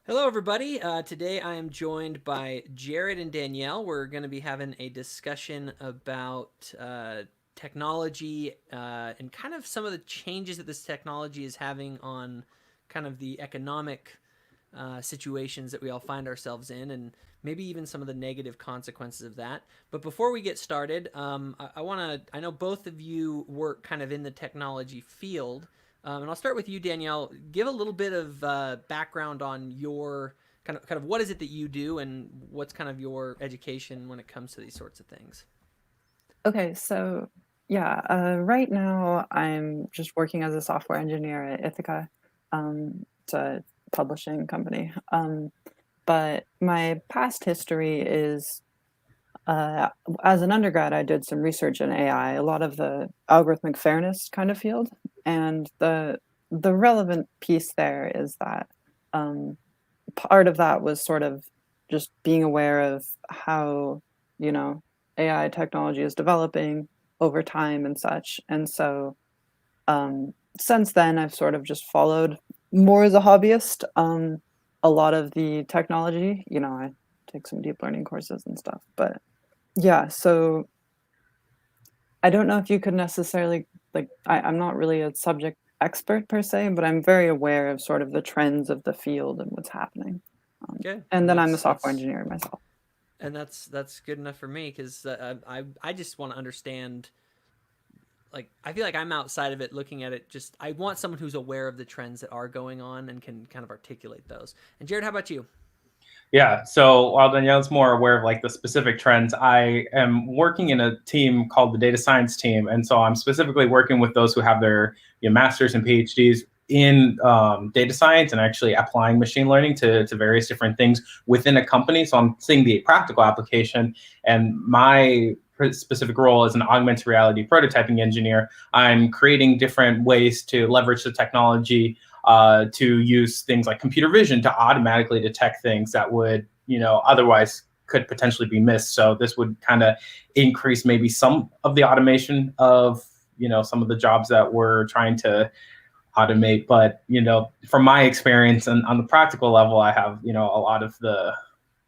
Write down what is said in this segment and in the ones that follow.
Hello, everybody. Today I am joined by Jared and Danielle. We're going to be having a discussion about technology and kind of some of the changes that this technology is having on kind of the economic situations that we all find ourselves in, and maybe even some of the negative consequences of that. But before we get started, I want to. I know both of you work kind of in the technology field, and I'll start with you, Danielle. Give a little bit of background on your kind of what is it that you do, and what's kind of your education when it comes to these sorts of things. Okay, so yeah, right now I'm just working as a software engineer at Ithaca. It's a publishing company. But my past history is uh, as an undergrad, I did some research in AI, a lot of the algorithmic fairness kind of field, and the relevant piece there is that um, part of that was sort of just being aware of how, you know, AI technology is developing over time and such. And so since then, I've sort of just followed more as a hobbyist a lot of the technology. I take some deep learning courses and stuff. But yeah, so I don't know if you could necessarily, like, I'm not really a subject expert per se, but I'm very aware of sort of the trends of the field and what's happening. Okay, And and then I'm a that's software that's engineer myself. and that's good enough for me because I just want to understand. Like, I feel like I'm outside of it looking at it. Just I want someone who's aware of the trends that are going on and can kind of articulate those. And Jared, how about you? Yeah. So while Danielle's more aware of like the specific trends, I am working in a team called the data science team, and so I'm specifically working with those who have their masters and PhDs in data science and actually applying machine learning to various different things within a company. So I'm seeing the practical application, and my specific role as an augmented reality prototyping engineer, I'm creating different ways to leverage the technology to use things like computer vision to automatically detect things that would, otherwise could potentially be missed. So this would kind of increase maybe some of the automation of, some of the jobs that we're trying to automate. But, from my experience and on the practical level, I have, a lot of the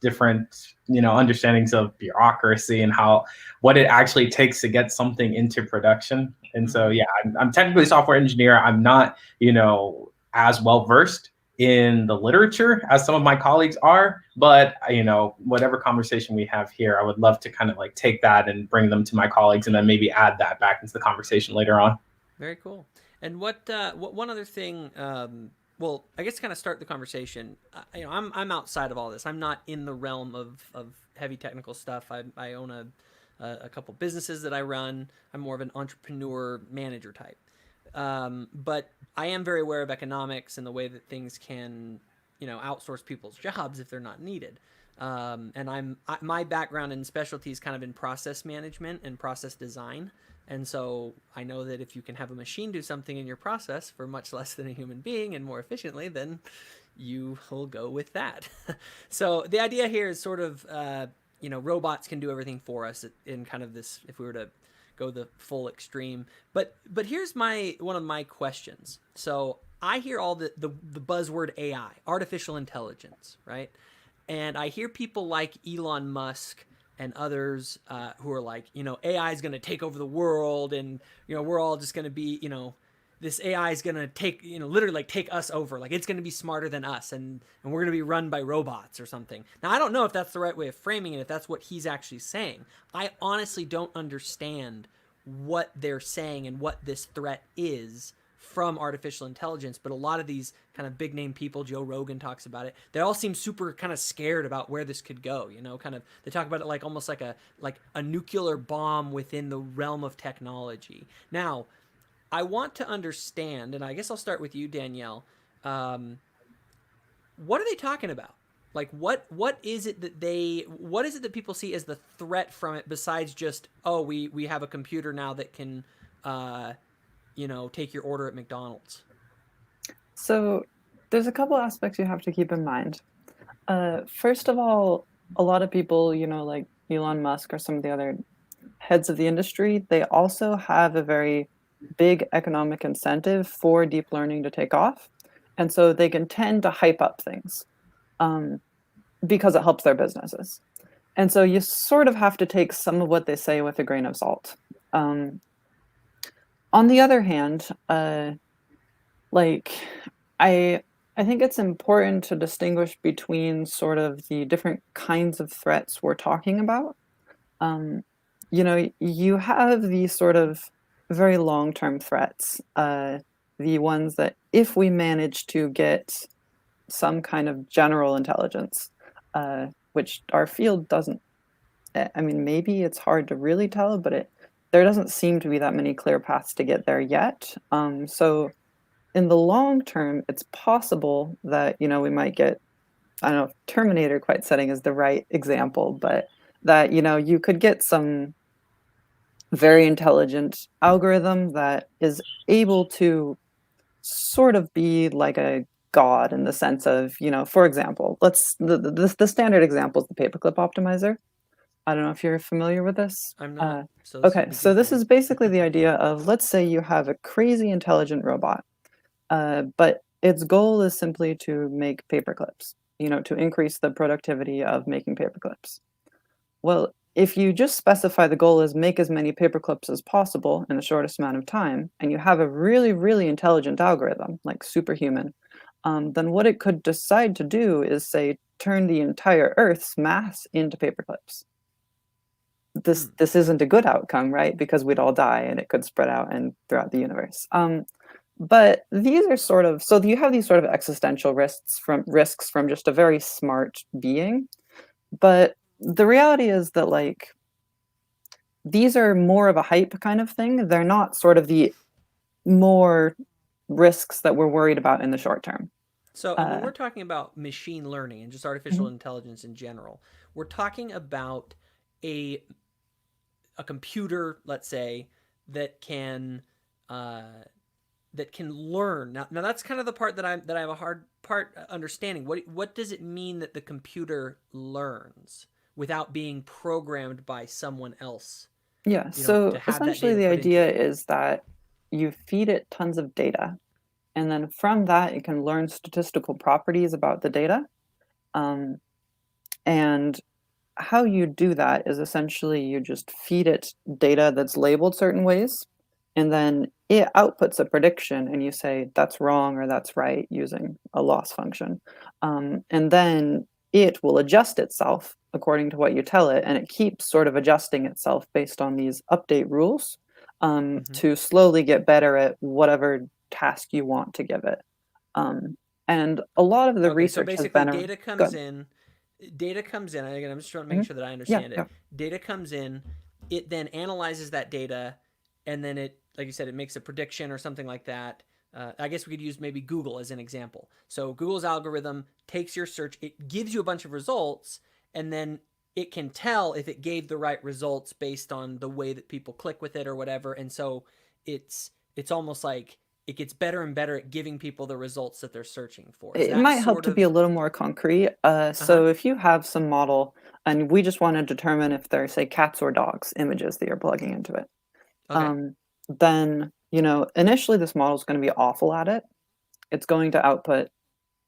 different, understandings of bureaucracy and what it actually takes to get something into production. And so, Mm-hmm. yeah, I'm technically a software engineer. I'm not, as well versed in the literature as some of my colleagues are, but whatever conversation we have here, I would love to kind of like take that and bring them to my colleagues and then maybe add that back into the conversation later on. Very cool. And what one other thing? Well, I guess to kind of start the conversation, I'm outside of all this. I'm not in the realm of heavy technical stuff. I own a couple businesses that I run. I'm more of an entrepreneur manager type. But I am very aware of economics and the way that things can, outsource people's jobs if they're not needed. And my background and specialty is kind of in process management and process design. And so I know that if you can have a machine do something in your process for much less than a human being and more efficiently, then you will go with that. So the idea here is sort of, robots can do everything for us in kind of this, if we were to go the full extreme. But here's one of my questions. So I hear all the buzzword AI, artificial intelligence, right? And I hear people like Elon Musk and others who are like, AI is going to take over the world, and we're all just going to be, this AI is going to take, literally like take us over. Like it's going to be smarter than us, and we're going to be run by robots or something. Now I don't know if that's the right way of framing it, if that's what he's actually saying. I honestly don't understand what they're saying and what this threat is from artificial intelligence, but a lot of these kind of big name people, Joe Rogan talks about it. They all seem super kind of scared about where this could go. Kind of they talk about it like almost like a nuclear bomb within the realm of technology. Now, I want to understand, and I guess I'll start with you, Danielle. Um, what are they talking about? Like what is it that people see as the threat from it besides just, oh, we have a computer now that can uh, take your order at McDonald's. So there's a couple aspects you have to keep in mind. First of all, a lot of people, like Elon Musk or some of the other heads of the industry, they also have a very big economic incentive for deep learning to take off. And so they can tend to hype up things. because it helps their businesses. And so you sort of have to take some of what they say with a grain of salt. On the other hand, like I I think it's important to distinguish between sort of the different kinds of threats we're talking about. Um, you have these sort of very long-term threats, the ones that if we manage to get some kind of general intelligence, which our field doesn't. I mean, maybe it's hard to really tell, but there doesn't seem to be that many clear paths to get there yet. So in the long term, it's possible that we might get. I don't know if Terminator quite setting is the right example, but that you could get some very intelligent algorithm that is able to sort of be like a god in the sense of, for example, the standard example is the paperclip optimizer. I don't know if you're familiar with this. I'm not, so this would Okay, be so good for this me. is basically the idea of, let's say you have a crazy intelligent robot, but its goal is simply to make paperclips, to increase the productivity of making paperclips. Well, if you just specify the goal is make as many paperclips as possible in the shortest amount of time, and you have a really, really intelligent algorithm, like superhuman, then what it could decide to do is say, turn the entire Earth's mass into paperclips. This isn't a good outcome, right? Because we'd all die and it could spread out and throughout the universe. But these are sort of so you have these sort of existential risks from just a very smart being. But the reality is that these are more of a hype kind of thing. They're not sort of the more risks that we're worried about in the short term. So, and when Uh, we're talking about machine learning and just artificial mhm. intelligence in general, we're talking about a a computer, let's say, that can uh, that can learn. Now that's kind of the part that I have a hard part understanding. What does it mean that the computer learns without being programmed by someone else? Yeah, To so have that essentially data the put into idea it. is that you feed it tons of data, and then from that it can learn statistical properties about the data. Um, and how you do that is essentially you just feed it data that's labeled certain ways, and then it outputs a prediction, and you say that's wrong or that's right using a loss function. And then it will adjust itself according to what you tell it, and it keeps sort of adjusting itself based on these update rules Mm-hmm. to slowly get better at whatever task you want to give it. Um, and a lot of the Okay, so research has basically, been data comes good. in. Data comes in. Again, I'm just trying to make Mhm. sure that I Yeah, understand yeah. it. Data comes in. It then analyzes that data, and then it, like you said, it makes a prediction or something like that. I guess we could use maybe Google as an example. So Google's algorithm takes your search, it gives you a bunch of results, and then it can tell if it gave the right results based on the way that people click with it or whatever. And so it's almost like it gets better and better at giving people the results that they're searching for. Is It that might help sort to be a of little more concrete. uh huh? So if you have some model and we just want to determine if they're, say, cats or dogs images that you're plugging into it, Okay, um, then, initially this model is going to be awful at it. It's going to output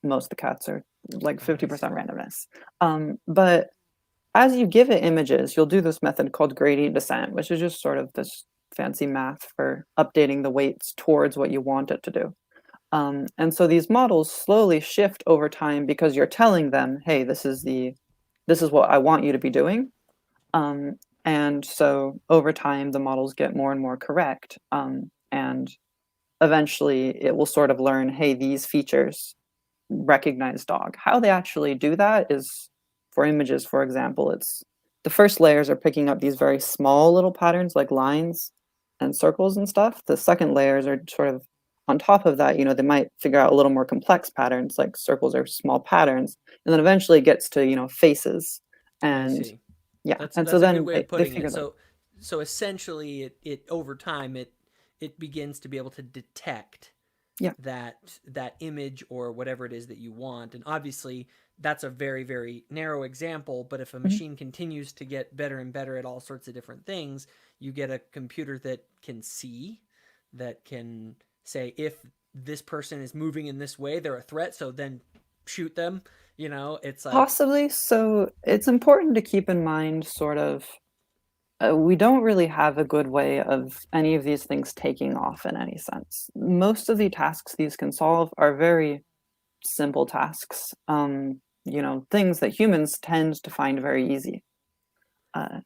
most of the cats are like oh, I 50% see. randomness. But as you give it images, you'll do this method called gradient descent, which is just sort of this fancy math for updating the weights towards what you want it to do. And so these models slowly shift over time because you're telling them, hey, this is what I want you to be doing. And so over time, the models get more and more correct. And eventually it will sort of learn, hey, these features recognize dog. How they actually do that is for images, for example, it's the first layers are picking up these very small little patterns like lines and circles and stuff. The second layers are sort of on top of that, they might figure out a little more complex patterns like circles are small patterns. And then eventually it gets to, faces. I And see. yeah, That's and so that's a good then way of they putting it. figure that. So essentially, it over time it begins to be able to detect Yeah. that image or whatever it is that you want. And obviously, that's a very very narrow example. But if a Mhm. machine continues to get better and better at all sorts of different things, you get a computer that can see, that can say if this person is moving in this way, they're a threat. So then shoot them. You know, it's like Possibly. So it's important to keep in mind sort of we don't really have a good way of any of these things taking off in any sense. Most of the tasks these can solve are very simple tasks, things that humans tend to find very easy. Uh,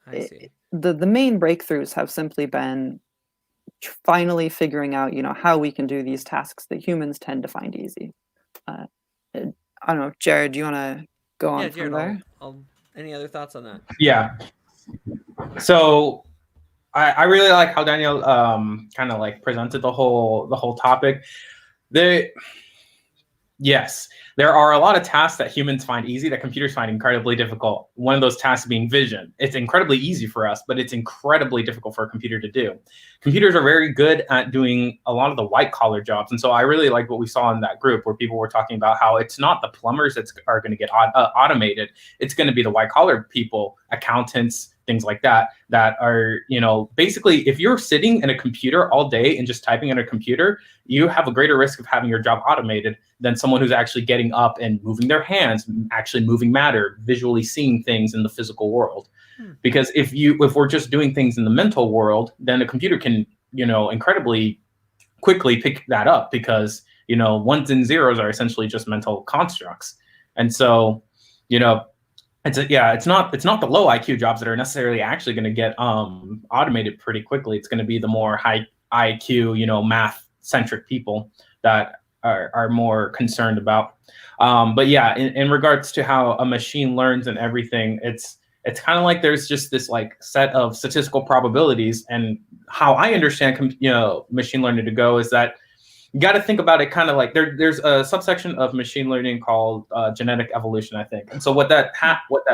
I see. the main breakthroughs have simply been finally figuring out, how we can do these tasks that humans tend to find easy. Uh, I don't know, Jared, do you want to go Yeah, on from Jared, there? any other thoughts on that? Yeah. So I really like how Daniel kind of like presented the whole topic. Yes, there are a lot of tasks that humans find easy that computers find incredibly difficult. One of those tasks being vision. It's incredibly easy for us, but it's incredibly difficult for a computer to do. Computers are very good at doing a lot of the white collar jobs. And so I really like what we saw in that group where people were talking about how it's not the plumbers that are going to get automated. It's going to be the white collar people, accountants, things like that are, basically if you're sitting in a computer all day and just typing in a computer, you have a greater risk of having your job automated than someone who's actually getting up and moving their hands, actually moving matter, visually seeing things in the physical world. Because if we're just doing things in the mental world, then a computer can, incredibly quickly pick that up because, ones and zeros are essentially just mental constructs. And so, it's not the low IQ jobs that are necessarily actually going to get automated pretty quickly. It's going to be the more high IQ, math centric people that are more concerned about. But yeah, in regards to how a machine learns and everything, it's kind of like there's just this like set of statistical probabilities. And how I understand machine learning to go is that you got to think about it kind of like there's a subsection of machine learning called genetic evolution, I think. And so what that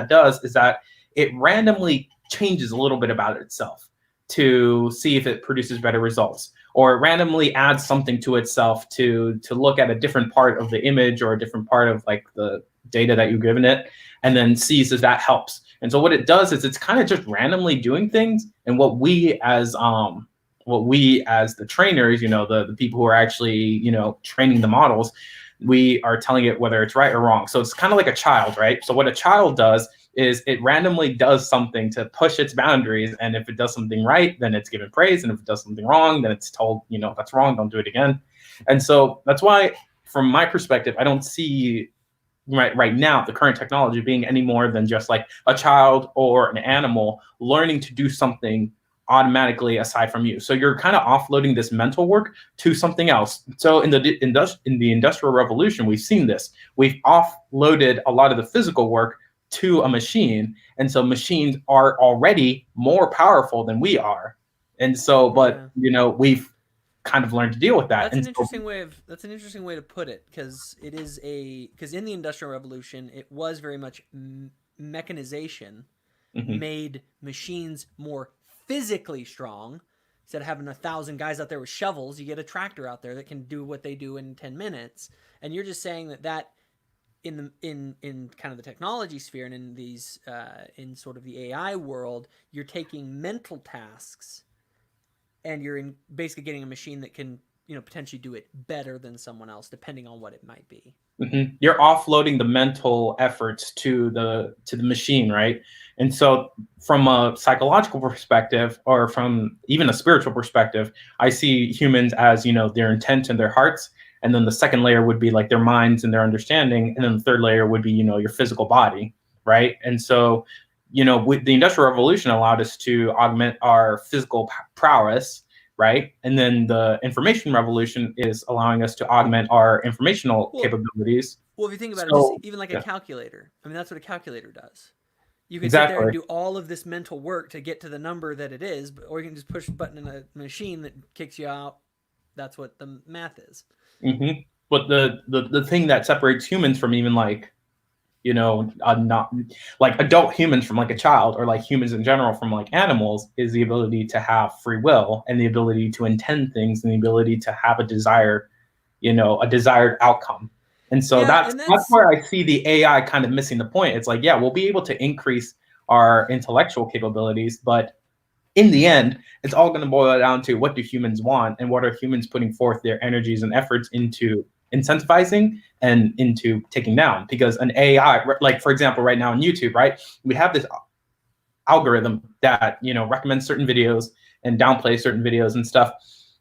does is that it randomly changes a little bit about itself to see if it produces better results, or it randomly adds something to itself to look at a different part of the image or a different part of like the data that you've given it, and then sees if that helps. And so what it does is it's kind of just randomly doing things, and what we as the trainers, the people who are actually, training the models, we are telling it whether it's right or wrong. So it's kind of like a child, right? So what a child does is it randomly does something to push its boundaries. And if it does something right, then it's given praise. And if it does something wrong, then it's told, that's wrong, don't do it again. And so that's why, from my perspective, I don't see right now the current technology being any more than just like a child or an animal learning to do something automatically aside from you. So you're kind of offloading this mental work to something else. So in the Industrial Revolution, we've seen this. We've offloaded a lot of the physical work to a machine, and so machines are already more powerful than we are. And so, but we've kind of learned to deal with that. That's an interesting way to put it, because in the Industrial Revolution, it was very much mechanization made machines more physically strong. Instead of having 1,000 guys out there with shovels, you get a tractor out there that can do what they do in 10 minutes. And you're just saying that in kind of the technology sphere and in these in sort of the AI world, you're taking mental tasks and you're basically getting a machine that can potentially do it better than someone else, depending on what it might be. You're offloading the mental efforts to the machine, right? And so from a psychological perspective, or from even a spiritual perspective, I see humans as, their intent and their hearts. And then the second layer would be like their minds and their understanding. And then the third layer would be, your physical body, right? And so, with the Industrial Revolution allowed us to augment our physical prowess, right? And then the Information Revolution is allowing us to augment our informational capabilities. Well, if you think about it, just even like a calculator. I mean, that's what a calculator does. You can sit there and do all of this mental work to get to the number that it is, or you can just push a button in a machine that kicks you out. That's what the math is. But the thing that separates humans from even like, not like adult humans from like a child, or like humans in general from like animals, is the ability to have free will and the ability to intend things and the ability to have a desired outcome. And so that's where I see the AI kind of missing the point. It's like, yeah, we'll be able to increase our intellectual capabilities, but in the end, it's all going to boil down to what do humans want and what are humans putting forth their energies and efforts into incentivizing and into taking down. Because an AI, like for example, right now on YouTube, right, we have this algorithm that, you know, recommends certain videos and downplays certain videos and stuff,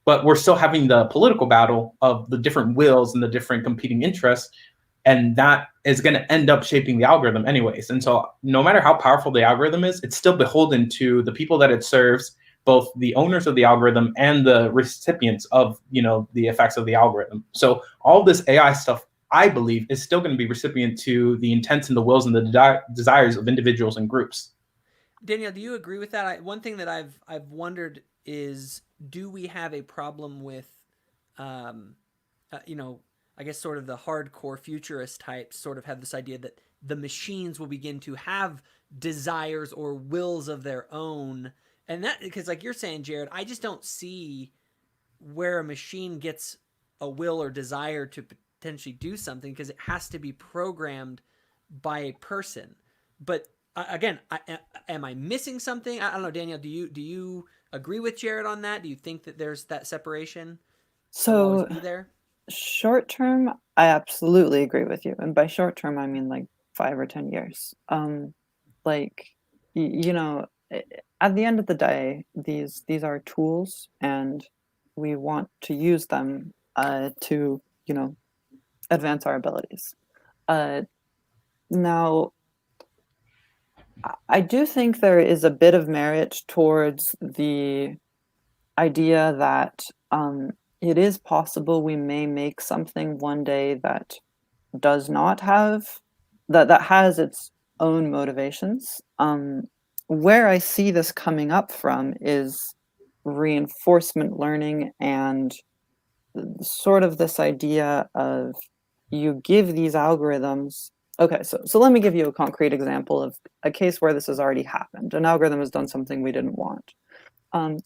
but we're still having the political battle of the different wills and the different competing interests, and that is going to end up shaping the algorithm anyways. And so no matter how powerful the algorithm is, it's still beholden to the people that it serves, both the owners of the algorithm and the recipients of, you know, the effects of the algorithm. So all this AI stuff, I believe, is still going to be recipient to the intents and the wills and the desires of individuals and groups. Danielle, do you agree with that? One thing that I've wondered is, do we have a problem with, you know, I guess sort of the hardcore futurist types sort of have this idea that the machines will begin to have desires or wills of their own. And that, because like you're saying, Jared, I just don't see where a machine gets a will or desire to potentially do something, because it has to be programmed by a person. But again, am I missing something? I don't know, Danielle. Do you agree with Jared on that? Do you think that there's that separation? Will always So be there? short term, I absolutely agree with you. And by short term, I mean like 5 or 10 years. Like, you know, at the end of the day, these are tools, and we want to use them to, you know, advance our abilities. Now, I do think there is a bit of merit towards the idea that it is possible we may make something one day that does not have, that has its own motivations. Where I see this coming up from is reinforcement learning, and sort of this idea of, you give these algorithms. Okay, so let me give you a concrete example of a case where this has already happened. An algorithm has done something we didn't want.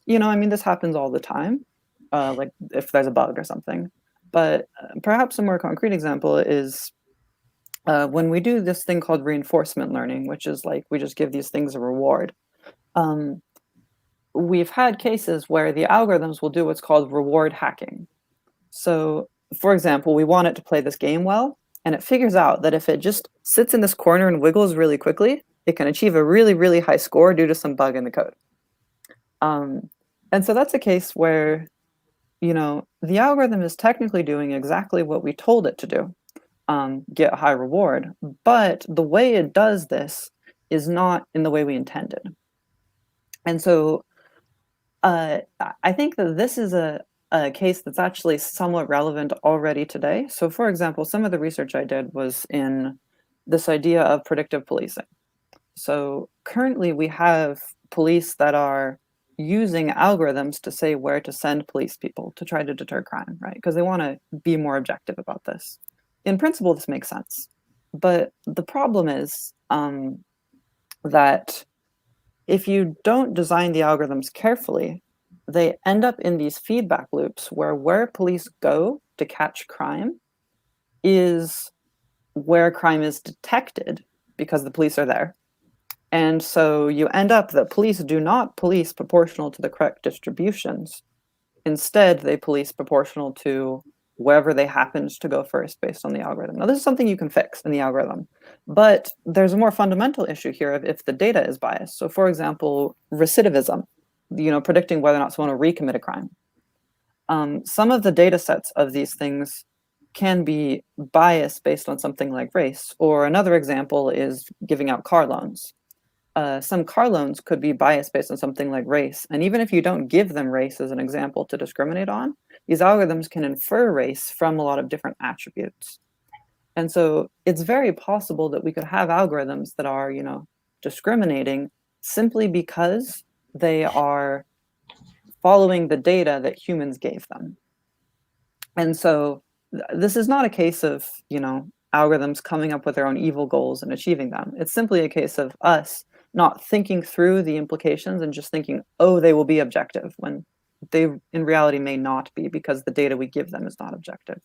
You know, I mean, this happens all the time, like if there's a bug or something. But perhaps a more concrete example is when we do this thing called reinforcement learning, which is like we just give these things a reward. We've had cases where the algorithms will do what's called reward hacking. So, for example, we want it to play this game well, and it figures out that if it just sits in this corner and wiggles really quickly, it can achieve a really, really high score due to some bug in the code. And so that's a case where, you know, the algorithm is technically doing exactly what we told it to do, get a high reward, but the way it does this is not in the way we intended. And so I think that this is a case that's actually somewhat relevant already today. So for example, some of the research I did was in this idea of predictive policing. So currently we have police that are using algorithms to say where to send police people to try to deter crime, right? Because they want to be more objective about this. In principle, this makes sense. But the problem is that if you don't design the algorithms carefully, they end up in these feedback loops where police go to catch crime is where crime is detected because the police are there. And so you end up that police do not police proportional to the correct distributions. Instead, they police proportional to wherever they happened to go first based on the algorithm. Now, this is something you can fix in the algorithm, but there's a more fundamental issue here of if the data is biased. So for example, recidivism, you know, predicting whether or not someone will recommit a crime. Some of the data sets of these things can be biased based on something like race, or another example is giving out car loans. Some car loans could be biased based on something like race. And even if you don't give them race as an example to discriminate on, these algorithms can infer race from a lot of different attributes. And so it's very possible that we could have algorithms that are, you know, discriminating simply because they are following the data that humans gave them. And so this is not a case of, you know, algorithms coming up with their own evil goals and achieving them. It's simply a case of us not thinking through the implications and just thinking, oh, they will be objective, when they in reality may not be, because the data we give them is not objective,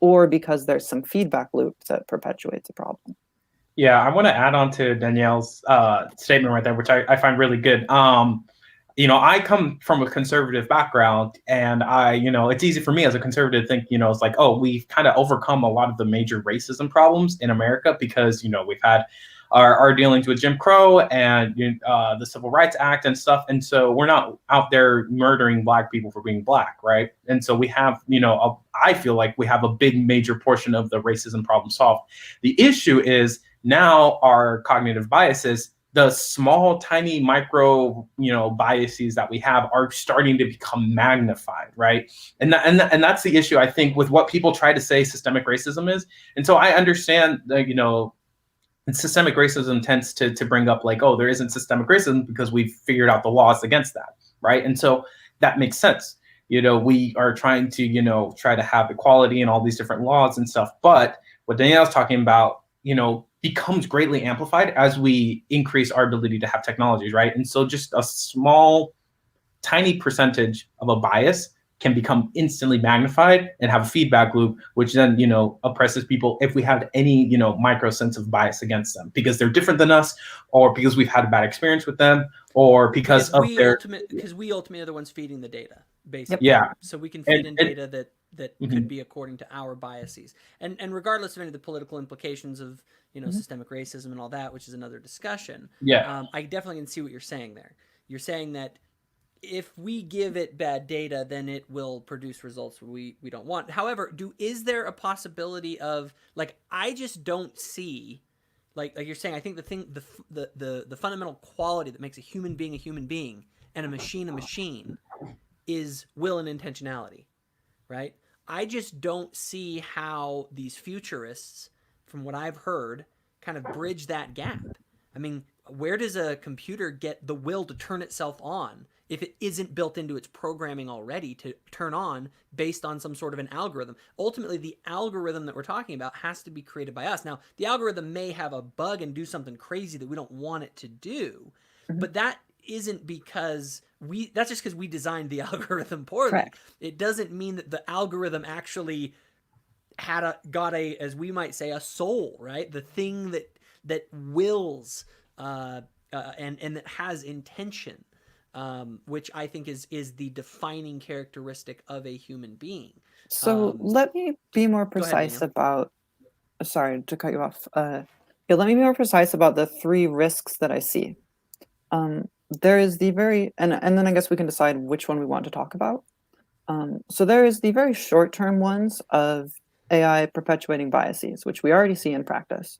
or because there's some feedback loop that perpetuates a problem. Yeah, I want to add on to Danielle's statement right there, which I find really good. I come from a conservative background, and it's easy for me as a conservative to think, it's like, oh, we've kind of overcome a lot of the major racism problems in America because, we've had our dealings with Jim Crow and the Civil Rights Act and stuff. And so we're not out there murdering Black people for being Black, right? And so we have, I feel like we have a big major portion of the racism problem solved. The issue is now our cognitive biases, the small, tiny, micro, biases that we have are starting to become magnified, right? And that's the issue, I think, with what people try to say systemic racism is. And so I understand that, and systemic racism tends to bring up like, oh, there isn't systemic racism because we've figured out the laws against that, right? And so that makes sense. We are trying to, try to have equality and all these different laws and stuff. But what Danielle's talking about, becomes greatly amplified as we increase our ability to have technologies, right? And so just a small, tiny percentage of a bias can become instantly magnified and have a feedback loop, which then, oppresses people if we have any, micro sense of bias against them because they're different than us, or because we've had a bad experience with them, or because we ultimately are the ones feeding the data, basically. Yeah. So we can feed in data that mm-hmm. could be according to our biases. And regardless of any of the political implications of, mm-hmm. systemic racism and all that, which is another discussion. Yeah. I definitely can see what you're saying there. You're saying that if we give it bad data, then it will produce results we don't want. However, is there a possibility of, like, I just don't see, like you're saying, I think the fundamental quality that makes a human being and a machine is will and intentionality, right? I just don't see how these futurists, from what I've heard, kind of bridge that gap. I mean, where does a computer get the will to turn itself on if it isn't built into its programming already to turn on based on some sort of an algorithm? Ultimately, the algorithm that we're talking about has to be created by us. Now, the algorithm may have a bug and do something crazy that we don't want it to do, mm-hmm. but that isn't because that's just because we designed the algorithm poorly. Correct. It doesn't mean that the algorithm actually got a, as we might say, a soul, right? The thing that wills and that has intention. Which I think is the defining characteristic of a human being. So let me be more precise about. Sorry to cut you off. Let me be more precise about the three risks that I see. There is the very, and then I guess we can decide which one we want to talk about. So there is the very short-term ones of AI perpetuating biases, which we already see in practice.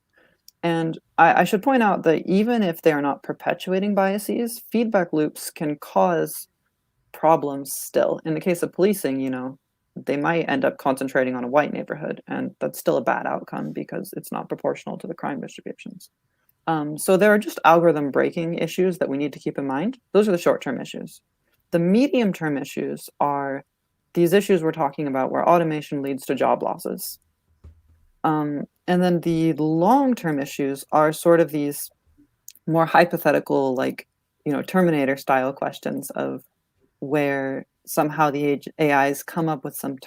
And I should point out that even if they are not perpetuating biases, feedback loops can cause problems still. In the case of policing, they might end up concentrating on a white neighborhood, and that's still a bad outcome because it's not proportional to the crime distributions. So there are just algorithm breaking issues that we need to keep in mind. Those are the short-term issues. The medium-term issues are these issues we're talking about where automation leads to job losses. And then the long-term issues are sort of these more hypothetical, like, Terminator style questions of where somehow the AIs come up with some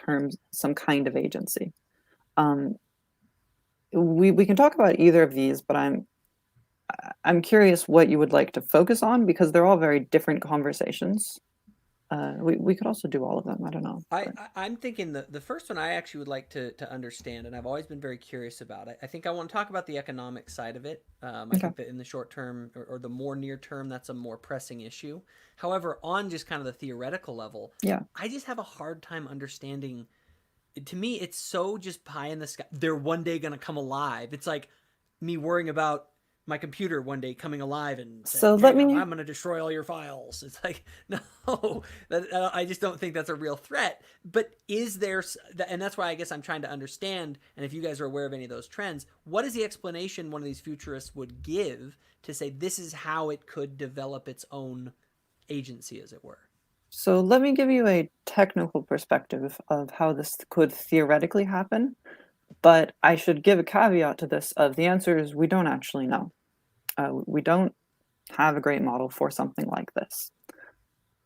kind of agency. We can talk about either of these, but I'm curious what you would like to focus on because they're all very different conversations. We could also do all of them. I don't know. I'm thinking the first one I actually would like to understand, and I've always been very curious about it. I think I want to talk about the economic side of it. I think that in the short term or the more near term, that's a more pressing issue. However, on just kind of the theoretical level, I just have a hard time understanding. To me, it's so just pie in the sky. They're one day going to come alive. It's like me worrying about my computer one day coming alive and saying, I'm going to destroy all your files. It's like, no, I just don't think that's a real threat. But is there, and that's why I guess I'm trying to understand, and if you guys are aware of any of those trends, what is the explanation one of these futurists would give to say this is how it could develop its own agency, as it were? So let me give you a technical perspective of how this could theoretically happen. But I should give a caveat to this of the answer is we don't actually know. We don't have a great model for something like this.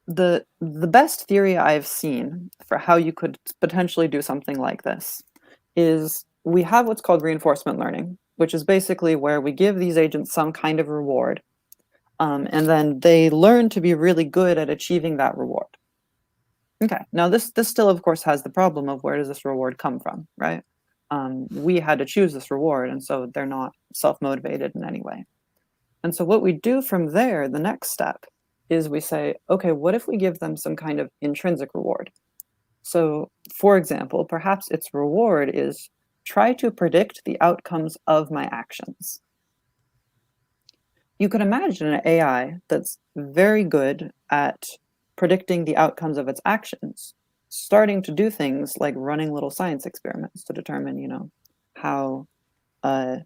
The best theory I've seen for how you could potentially do something like this is we have what's called reinforcement learning, which is basically where we give these agents some kind of reward. And then they learn to be really good at achieving that reward. Okay, now this still, of course, has the problem of where does this reward come from, right? We had to choose this reward, and so they're not self-motivated in any way. And so what we do from there, the next step, is we say, okay, what if we give them some kind of intrinsic reward? So, for example, perhaps its reward is try to predict the outcomes of my actions. You could imagine an AI that's very good at predicting the outcomes of its actions, starting to do things like running little science experiments to determine, how uh,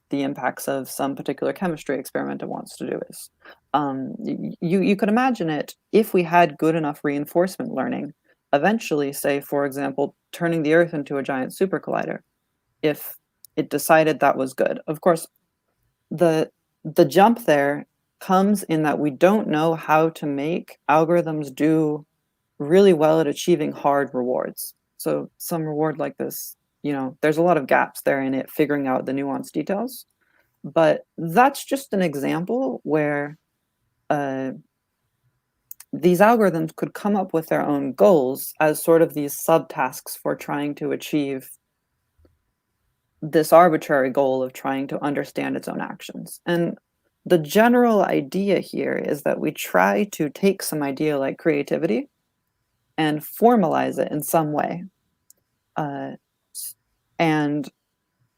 the impacts of some particular chemistry experiment it wants to do is. You could imagine it if we had good enough reinforcement learning, eventually, say, for example, turning the Earth into a giant super collider, if it decided that was good. Of course, the jump there comes in that we don't know how to make algorithms do really well at achieving hard rewards. So some reward like this, there's a lot of gaps there in it figuring out the nuanced details. But that's just an example where these algorithms could come up with their own goals as sort of these subtasks for trying to achieve this arbitrary goal of trying to understand its own actions. And the general idea here is that we try to take some idea like creativity and formalize it in some way, and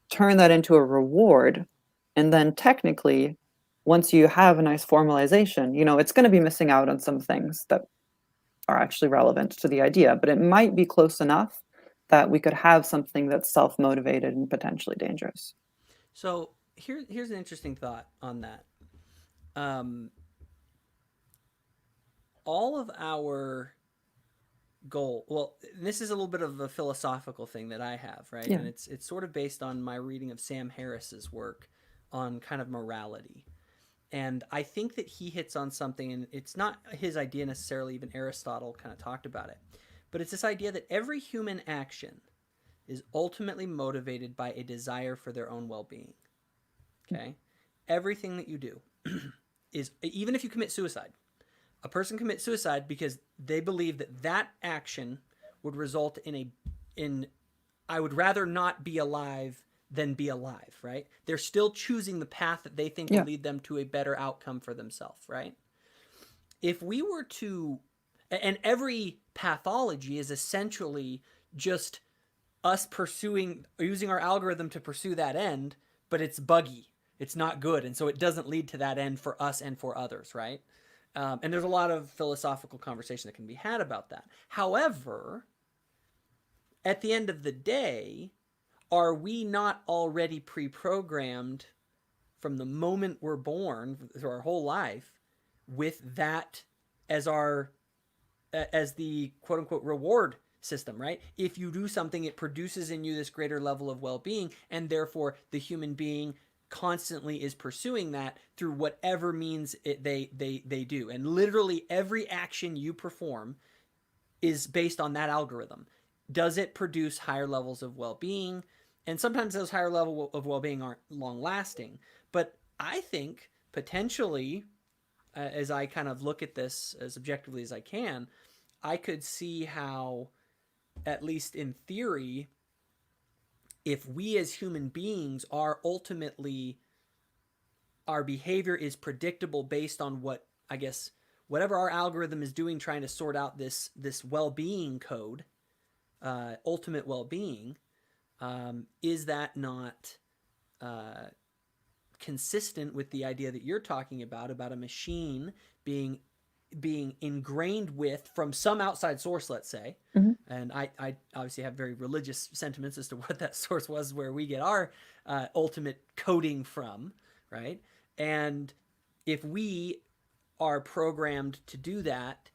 turn that into a reward. And then technically, once you have a nice formalization, it's going to be missing out on some things that are actually relevant to the idea, but it might be close enough that we could have something that's self-motivated and potentially dangerous. So here's an interesting thought on that. All of our goal, well, this is a little bit of a philosophical thing that I have, right? Yeah. And it's sort of based on my reading of Sam Harris's work on kind of morality. And I think that he hits on something, and it's not his idea necessarily, even Aristotle kind of talked about it. But it's this idea that every human action is ultimately motivated by a desire for their own well-being. Okay? Everything that you do is, even if you commit suicide, a person commits suicide because they believe that that action would result in I would rather not be alive than be alive, right? They're still choosing the path that they think will lead them to a better outcome for themselves, right? If we were to, and every pathology is essentially just us using our algorithm to pursue that end, but it's buggy. It's not good. And so it doesn't lead to that end for us and for others, right? And there's a lot of philosophical conversation that can be had about that. However, at the end of the day, are we not already pre-programmed from the moment we're born through our whole life with that as the quote unquote reward system, right? If you do something, it produces in you this greater level of well-being, and therefore the human being constantly is pursuing that through whatever means they do. And literally every action you perform is based on that algorithm. Does it produce higher levels of well-being? And sometimes those higher levels of well-being aren't long-lasting. But I think potentially, as I kind of look at this as objectively as I can, I could see how, at least in theory, if we as human beings are ultimately, our behavior is predictable based on whatever our algorithm is doing, trying to sort out this well-being code, ultimate well-being, is that not consistent with the idea that you're talking about a machine being ingrained with from some outside source, let's say. Mm-hmm. And I obviously have very religious sentiments as to what that source was, where we get our ultimate coding from, right? And if we are programmed to do that,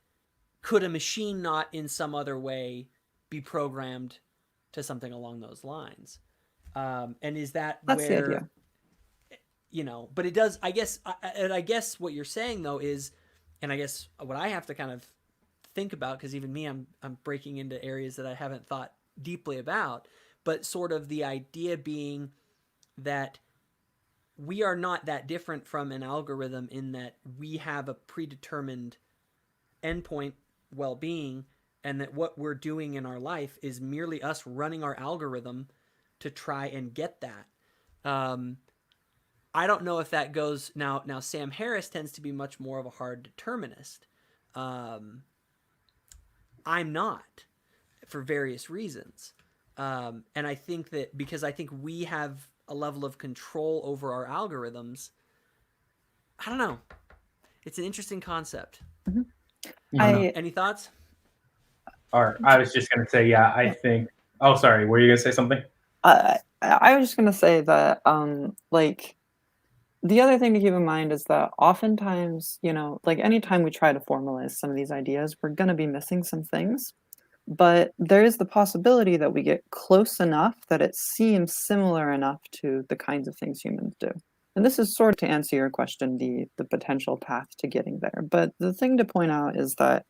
could a machine not in some other way be programmed to something along those lines? And is that's the idea. But it does, I guess what you're saying though is, and I guess what I have to kind of think about, because even me, I'm breaking into areas that I haven't thought deeply about, but sort of the idea being that we are not that different from an algorithm in that we have a predetermined endpoint well-being, and that what we're doing in our life is merely us running our algorithm to try and get that. I don't know if that goes now. Now Sam Harris tends to be much more of a hard determinist. I'm not, for various reasons, and I think that because I think we have a level of control over our algorithms. I don't know. It's an interesting concept. Any thoughts? Or I was just going to say, yeah, I think. Oh, sorry. Were you going to say something? I was just going to say that, like, the other thing to keep in mind is that oftentimes, you know, like anytime we try to formalize some of these ideas, we're going to be missing some things. But there is the possibility that we get close enough that it seems similar enough to the kinds of things humans do. And this is sort of to answer your question, the potential path to getting there. But the thing to point out is that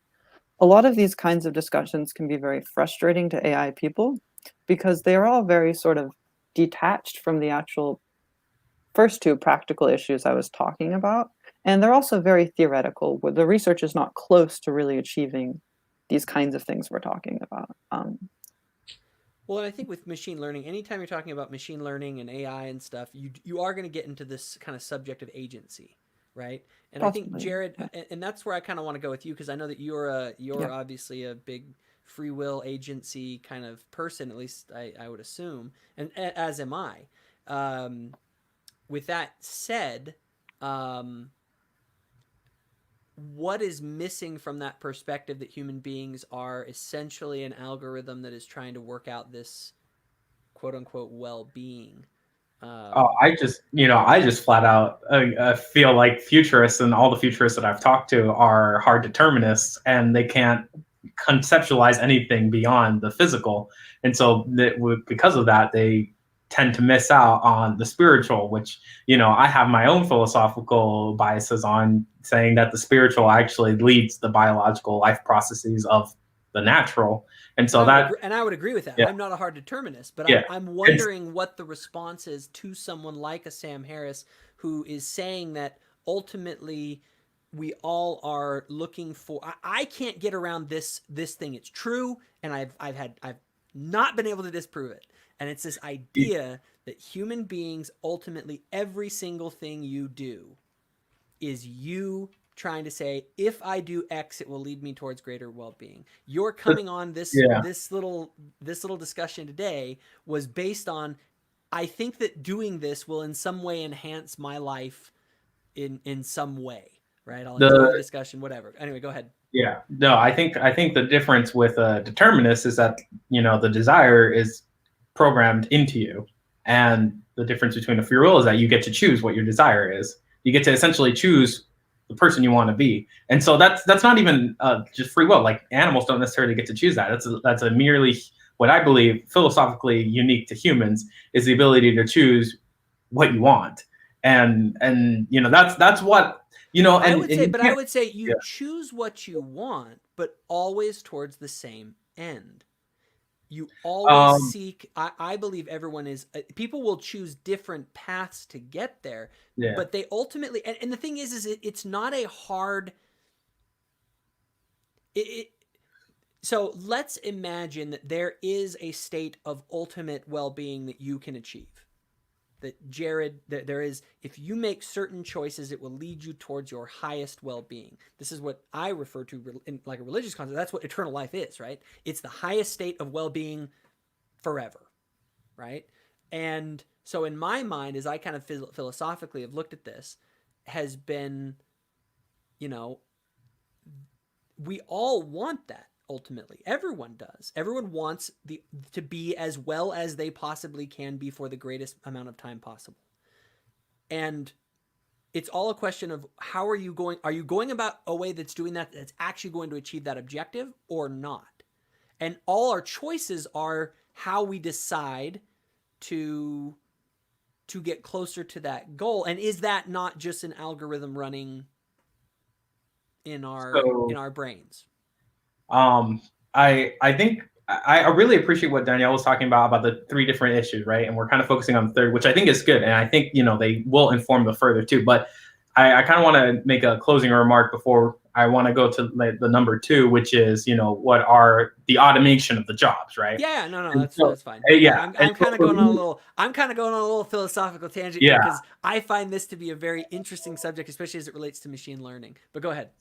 a lot of these kinds of discussions can be very frustrating to AI people because they are all very sort of detached from the actual first two practical issues I was talking about. And they're also very theoretical, where the research is not close to really achieving these kinds of things we're talking about. Well, and I think with machine learning, anytime you're talking about machine learning and AI and stuff, you are going to get into this kind of subject of agency, right? And I think Possibly, Jared, yeah. and that's where I kind of want to go with you because I know that you're Yeah. obviously a big free will agency kind of person, at least I would assume, and as am I. With that said, what is missing from that perspective that human beings are essentially an algorithm that is trying to work out this quote unquote well-being? Oh, I just flat out feel like futurists and all the futurists that I've talked to are hard determinists, and they can't conceptualize anything beyond the physical. And so because of that, they tend to miss out on the spiritual, which, I have my own philosophical biases on saying that the spiritual actually leads the biological life processes of the natural. And so I would agree with that. yeah, I'm not a hard determinist, but yeah. I'm wondering what the response is to someone like a Sam Harris who is saying that ultimately we all are looking for. I can't get around this thing. It's true, and I've not been able to disprove it. And it's this idea that human beings ultimately every single thing you do is you trying to say, if I do X, it will lead me towards greater well-being. You're coming on Yeah. this little discussion today was based on, I think that doing this will in some way enhance my life in some way, right? I'll enjoy the discussion, whatever. Anyway, go ahead. Yeah, no, I think the difference with a determinist is that the desire is programmed into you, and the difference between a free will is that you get to choose what your desire is. You get to essentially choose the person you want to be, and so that's not even just free will. Like animals don't necessarily get to choose that. That's a merely what I believe philosophically unique to humans is the ability to choose what you want, and that's what. I You would say you yeah. choose what you want, but always towards the same end. You always Um, seek. I believe everyone is. People will choose different paths to get there, yeah. but they ultimately. And the thing is it's not a hard. It, so let's imagine that there is a state of ultimate well-being that you can achieve. That Jared, that there is, if you make certain choices, it will lead you towards your highest well-being. This is what I refer to in like a religious concept. That's what eternal life is, right? It's the highest state of well-being forever, right? And so in my mind, as I kind of philosophically have looked at this, has been, you know, we all want that ultimately. Everyone does. Everyone wants to be as well as they possibly can be for the greatest amount of time possible. And it's all a question of how are you going about a way that's doing that, that's actually going to achieve that objective or not? And all our choices are how we decide to get closer to that goal. And is that not just an algorithm running in So our brains? I think I really appreciate what Danielle was talking about the 3 different issues, right? And we're kind of focusing on the third, which I think is good. And I think, they will inform the further too. But I kind of want to make a closing remark before I want to go to the number 2, which is, what are the automation of the jobs, right? Yeah, no, And that's fine. yeah. I'm So kind of for going on a me, little. I'm kind of going on a little philosophical tangent here yeah. because I find this to be a very interesting subject, especially as it relates to machine learning. But go ahead.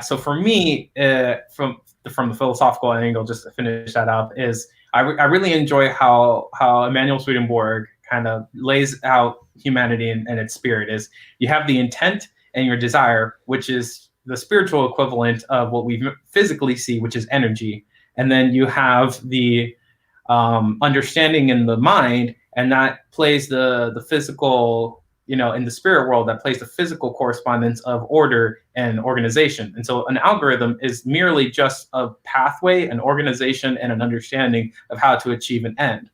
So for me, from the philosophical angle, just to finish that up, is I really enjoy how Emanuel Swedenborg kind of lays out humanity and its spirit. Is you have the intent and your desire, which is the spiritual equivalent of what we physically see, which is energy, and then you have the understanding in the mind, and that plays the physical, in the spirit world, that plays the physical correspondence of order and organization. And so an algorithm is merely just a pathway, an organization, and an understanding of how to achieve an end.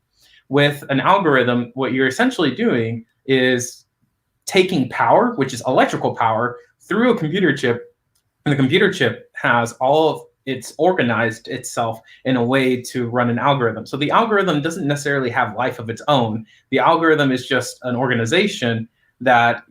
With an algorithm, what you're essentially doing is taking power, which is electrical power, through a computer chip, and the computer chip has all of it's organized itself in a way to run an algorithm. So the algorithm doesn't necessarily have life of its own. The algorithm is just an organization that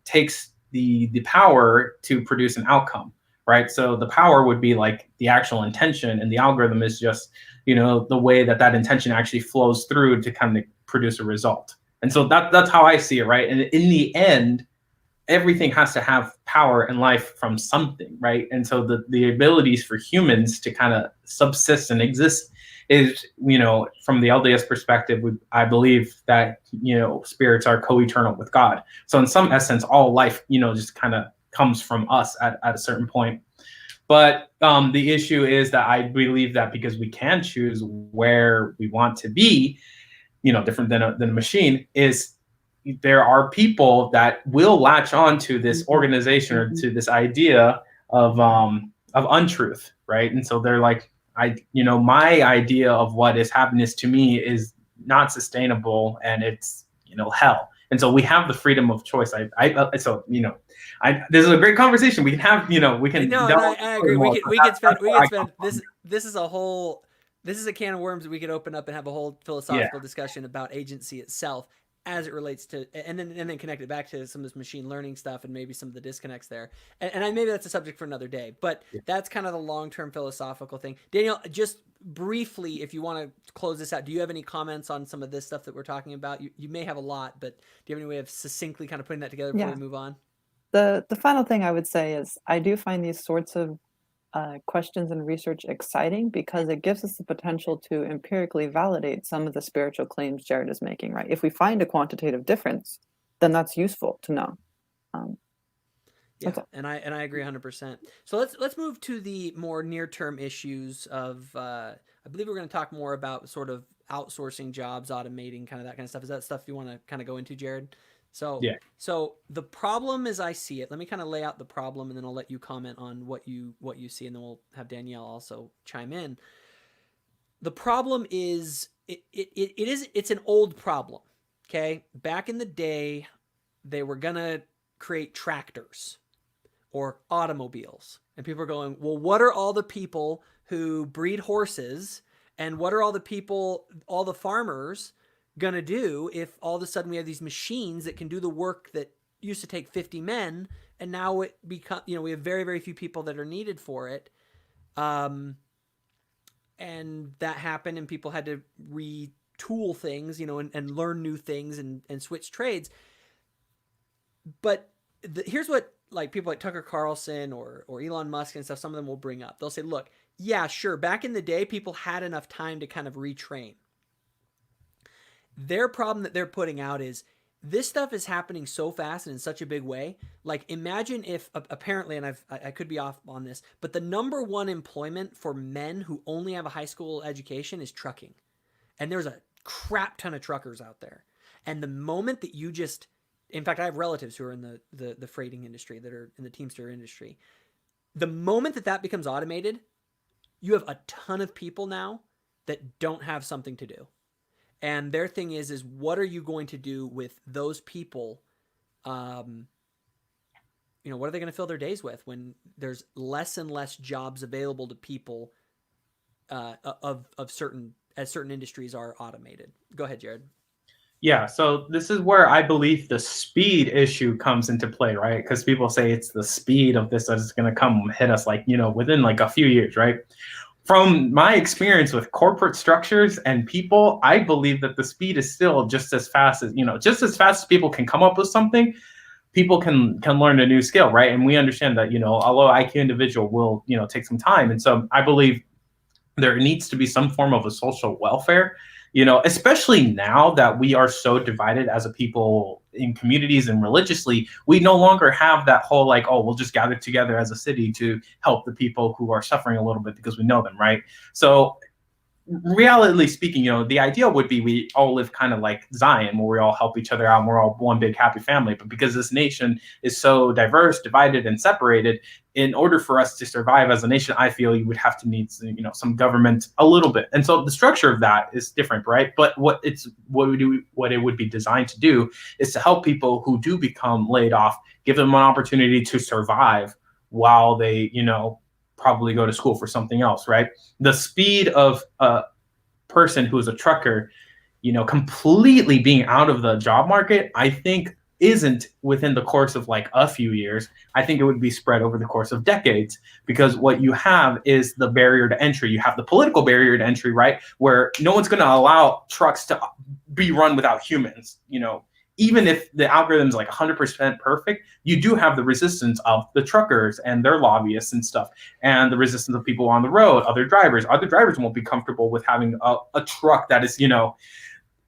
takes the power to produce an outcome, right? So the power would be like the actual intention, and the algorithm is just the way that intention actually flows through to kind of produce a result. And so that's how I see it, right? And in the end, everything has to have power and life from something, right? And so the abilities for humans to kind of subsist and exist is, from the LDS perspective, I believe that, spirits are co-eternal with God. So in some essence, all life, just kind of comes from us at a certain point. But the issue is that I believe that because we can choose where we want to be, different than a machine, is there are people that will latch on to this organization or to this idea of untruth, right? And so they're like, my idea of what is happiness to me is not sustainable, and it's hell. And so we have the freedom of choice. This is a great conversation. We can have, we can. No, I agree. We could spend this is a whole. This is a can of worms that we could open up and have a whole philosophical discussion about agency itself as it relates to, and then connect it back to some of this machine learning stuff and maybe some of the disconnects there. And maybe that's a subject for another day, but that's kind of the long-term philosophical thing. Daniel, just briefly, if you want to close this out, do you have any comments on some of this stuff that we're talking about? You may have a lot, but do you have any way of succinctly kind of putting that together before we move on? The final thing I would say is I do find these sorts of questions and research exciting because it gives us the potential to empirically validate some of the spiritual claims Jared is making, right? If we find a quantitative difference, then that's useful to know. Yeah, and I agree 100%. So let's move to the more near-term issues of I believe we're going to talk more about sort of outsourcing jobs, automating, kind of that kind of stuff. Is that stuff you want to kind of go into, Jared? So the problem as I see it, let me kind of lay out the problem, and then I'll let you comment on what you see, and then we'll have Danielle also chime in. The problem is it's an old problem. Okay, back in the day, they were gonna create tractors or automobiles, and people are going, well, what are all the people who breed horses, and what are all the farmers gonna do if all of a sudden we have these machines that can do the work that used to take 50 men, and now it become we have very, very few people that are needed for it, and that happened, and people had to retool things, and learn new things and switch trades. But here's what people like Tucker Carlson or Elon Musk and stuff, some of them will bring up. They'll say, look, yeah, sure, back in the day, people had enough time to kind of retrain. Their problem that they're putting out is this stuff is happening so fast and in such a big way. Like, imagine if apparently, and I could be off on this, but the number one employment for men who only have a high school education is trucking. And there's a crap ton of truckers out there. And the moment that you just, in fact, I have relatives who are in the freighting industry, that are in the Teamster industry. The moment that becomes automated, you have a ton of people now that don't have something to do. And their thing is what are you going to do with those people? What are they going to fill their days with when there's less and less jobs available to people of certain industries are automated. Go ahead, Jared. Yeah, so this is where I believe the speed issue comes into play, right? Because people say it's the speed of this that is going to come hit us, like, within like a few years, right? From my experience with corporate structures and people, I believe that the speed is still just as fast as, just as fast as people can come up with something, people can learn a new skill, right? And we understand that, a low IQ individual will, take some time. And so I believe there needs to be some form of a social welfare, especially now that we are so divided as a people in communities and religiously. We no longer have that whole like, oh, we'll just gather together as a city to help the people who are suffering a little bit because we know them, right? So reality speaking, the ideal would be we all live kind of like Zion, where we all help each other out and we're all one big happy family. But because this nation is so diverse, divided, and separated, in order for us to survive as a nation, I feel you would have to need some government a little bit. And so the structure of that is different, right? But what it would be designed to do is to help people who do become laid off, give them an opportunity to survive while they, probably go to school for something else, right? The speed of a person who is a trucker, completely being out of the job market, I think isn't within the course of like a few years. I think it would be spread over the course of decades, because what you have is the barrier to entry. You have the political barrier to entry, right? Where no one's going to allow trucks to be run without humans, even if the algorithm is like 100% perfect, you do have the resistance of the truckers and their lobbyists and stuff, and the resistance of people on the road, other drivers. Other drivers won't be comfortable with having a truck that is,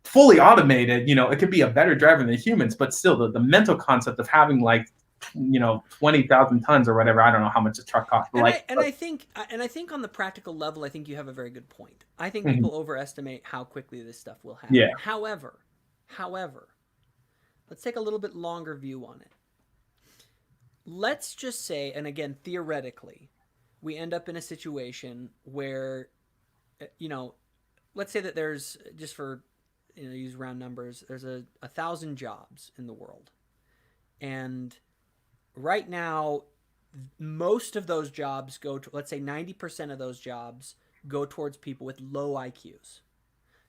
fully automated. It could be a better driver than humans, but still the mental concept of having like, 20,000 tons or whatever. I don't know how much a truck costs. I think on the practical level, I think you have a very good point. I think people overestimate how quickly this stuff will happen. Yeah. However, let's take a little bit longer view on it. Let's just say, and again, theoretically, we end up in a situation where, let's say that there's, just for, use round numbers, there's 1,000 jobs in the world. And right now, most of those jobs go to, let's say 90% of those jobs go towards people with low IQs.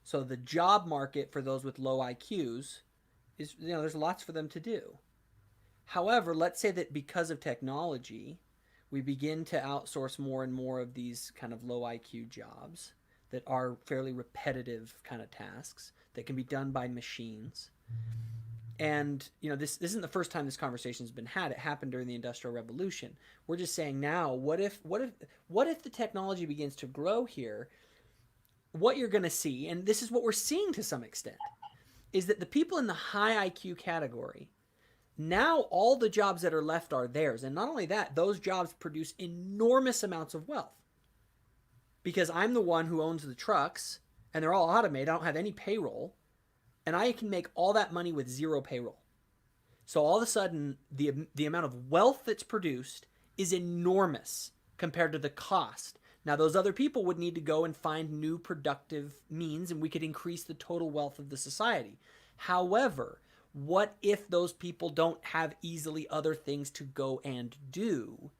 So the job market for those with low IQs is, there's lots for them to do. However, let's say that because of technology, we begin to outsource more and more of these kind of low IQ jobs that are fairly repetitive kind of tasks that can be done by machines. And, this isn't the first time this conversation has been had. It happened during the Industrial Revolution. We're just saying now, what if the technology begins to grow here? What you're going to see, and this is what we're seeing to some extent, is that the people in the high IQ category, now all the jobs that are left are theirs. And not only that, those jobs produce enormous amounts of wealth. Because I'm the one who owns the trucks, and they're all automated. I don't have any payroll, and I can make all that money with zero payroll. So all of a sudden, the amount of wealth that's produced is enormous compared to the cost. Now, those other people would need to go and find new productive means, and we could increase the total wealth of the society. However, what if those people don't have easily other things to go and do?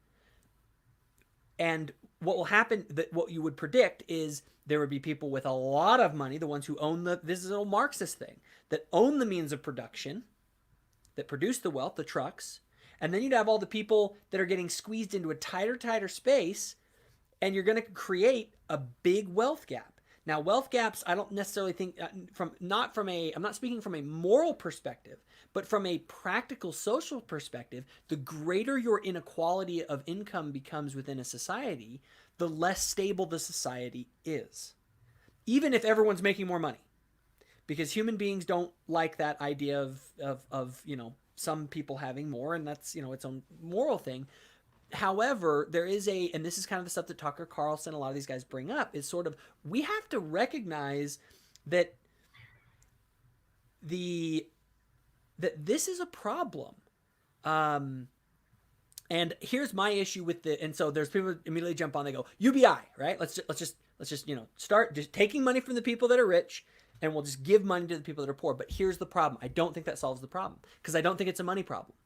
And what will happen, what you would predict, is there would be people with a lot of money, the ones who own this is an old Marxist thing, that own the means of production, that produce the wealth, the trucks. And then you'd have all the people that are getting squeezed into a tighter space, and you're going to create a big wealth gap. Now, wealth gaps, I don't necessarily think, I'm not speaking from a moral perspective, but from a practical social perspective, the greater your inequality of income becomes within a society, the less stable the society is. Even if everyone's making more money. Because human beings don't like that idea of some people having more, and that's, its own moral thing. However, there is and this is kind of the stuff that Tucker Carlson, a lot of these guys bring up, is sort of, we have to recognize that that this is a problem. And here's my issue with and so there's people immediately jump on, they go, UBI, right? Let's just start just taking money from the people that are rich, and we'll just give money to the people that are poor. But here's the problem. I don't think that solves the problem, because I don't think it's a money problem.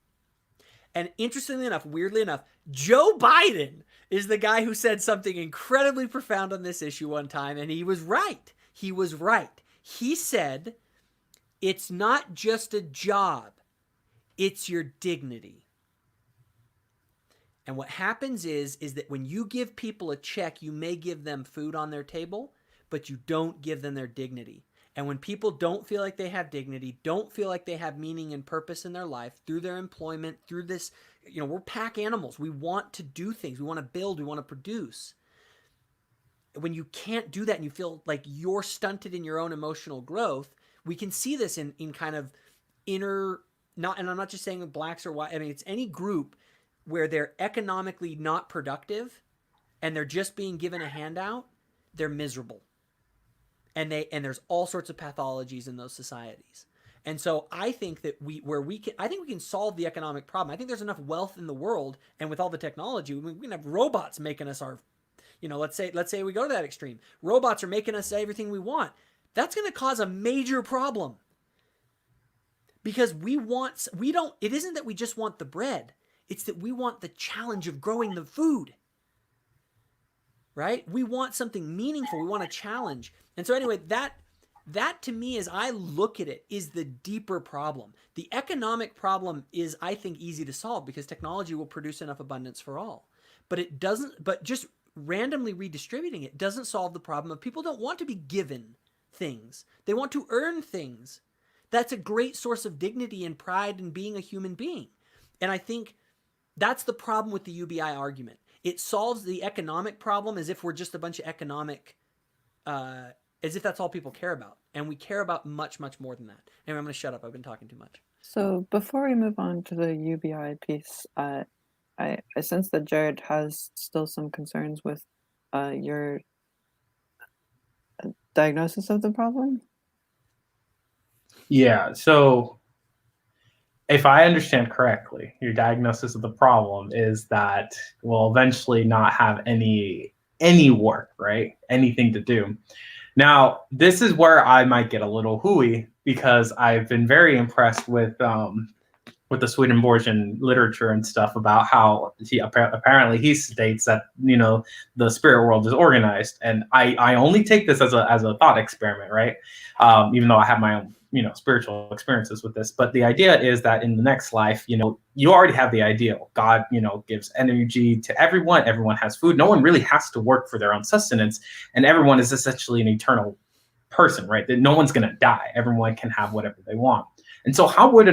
And interestingly enough, weirdly enough, Joe Biden is the guy who said something incredibly profound on this issue one time, and he was right. He was right. He said, it's not just a job, it's your dignity. And what happens is that when you give people a check, you may give them food on their table, but you don't give them their dignity. And when people don't feel like they have dignity, don't feel like they have meaning and purpose in their life through their employment, through this, we're pack animals. We want to do things. We want to build. We want to produce. When you can't do that and you feel like you're stunted in your own emotional growth, we can see this in kind of inner, and I'm not just saying blacks or white. I mean, it's any group where they're economically not productive and they're just being given a handout, they're miserable. And there's all sorts of pathologies in those societies. And so I think that we can solve the economic problem. I think there's enough wealth in the world, and with all the technology, we can have robots making us our, let's say we go to that extreme. Robots are making us everything we want. That's going to cause a major problem. Because it isn't that we just want the bread. It's that we want the challenge of growing the food. Right? We want something meaningful. We want a challenge. And so anyway, that to me, as I look at it, is the deeper problem. The economic problem is, I think, easy to solve because technology will produce enough abundance for all. But just randomly redistributing it doesn't solve the problem of people don't want to be given things. They want to earn things. That's a great source of dignity and pride in being a human being. And I think that's the problem with the UBI argument. It solves the economic problem as if we're just a bunch of economic, as if that's all people care about. And we care about much, much more than that. Anyway, I'm going to shut up. I've been talking too much. So before we move on to the UBI piece, I sense that Jared has still some concerns with your diagnosis of the problem. Yeah, so if I understand correctly, your diagnosis of the problem is that we'll eventually not have any work, right? Anything to do. Now, this is where I might get a little hooey because I've been very impressed with the Swedenborgian literature and stuff about how apparently he states that the spirit world is organized, and I only take this as a thought experiment, right? Even though I have my own spiritual experiences with this, but the idea is that in the next life, you already have the ideal. God, gives energy to everyone. Everyone has food. No one really has to work for their own sustenance, and everyone is essentially an eternal person, right? That no one's going to die. Everyone can have whatever they want. And so how would